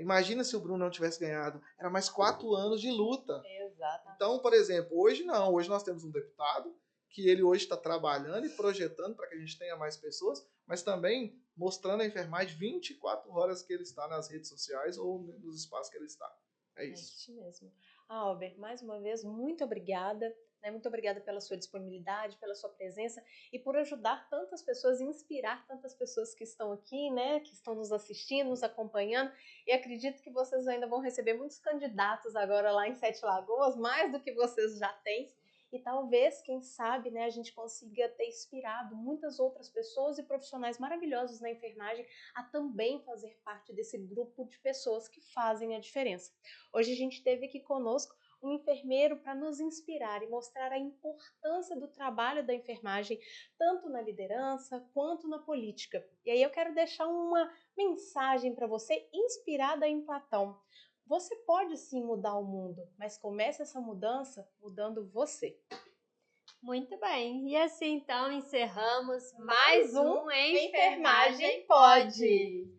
imagina se o Bruno não tivesse ganhado, era mais 4 anos de luta. Exatamente. Então, por exemplo, hoje não. Hoje nós temos um deputado que ele hoje está trabalhando e projetando para que a gente tenha mais pessoas, mas também mostrando a enfermagem 24 horas que ele está nas redes sociais ou nos espaços que ele está. É isso. É isso mesmo. Albert, mais uma vez, muito obrigada. Muito obrigada pela sua disponibilidade, pela sua presença e por ajudar tantas pessoas, inspirar tantas pessoas que estão aqui, né, que estão nos assistindo, nos acompanhando. E acredito que vocês ainda vão receber muitos candidatos agora lá em Sete Lagoas, mais do que vocês já têm. E talvez, quem sabe, né, a gente consiga ter inspirado muitas outras pessoas e profissionais maravilhosos na enfermagem a também fazer parte desse grupo de pessoas que fazem a diferença. Hoje a gente teve aqui conosco um enfermeiro para nos inspirar e mostrar a importância do trabalho da enfermagem, tanto na liderança quanto na política. E aí eu quero deixar uma mensagem para você inspirada em Platão. Você pode sim mudar o mundo, mas comece essa mudança mudando você. Muito bem. E assim então encerramos mais um Enfermagem Pode.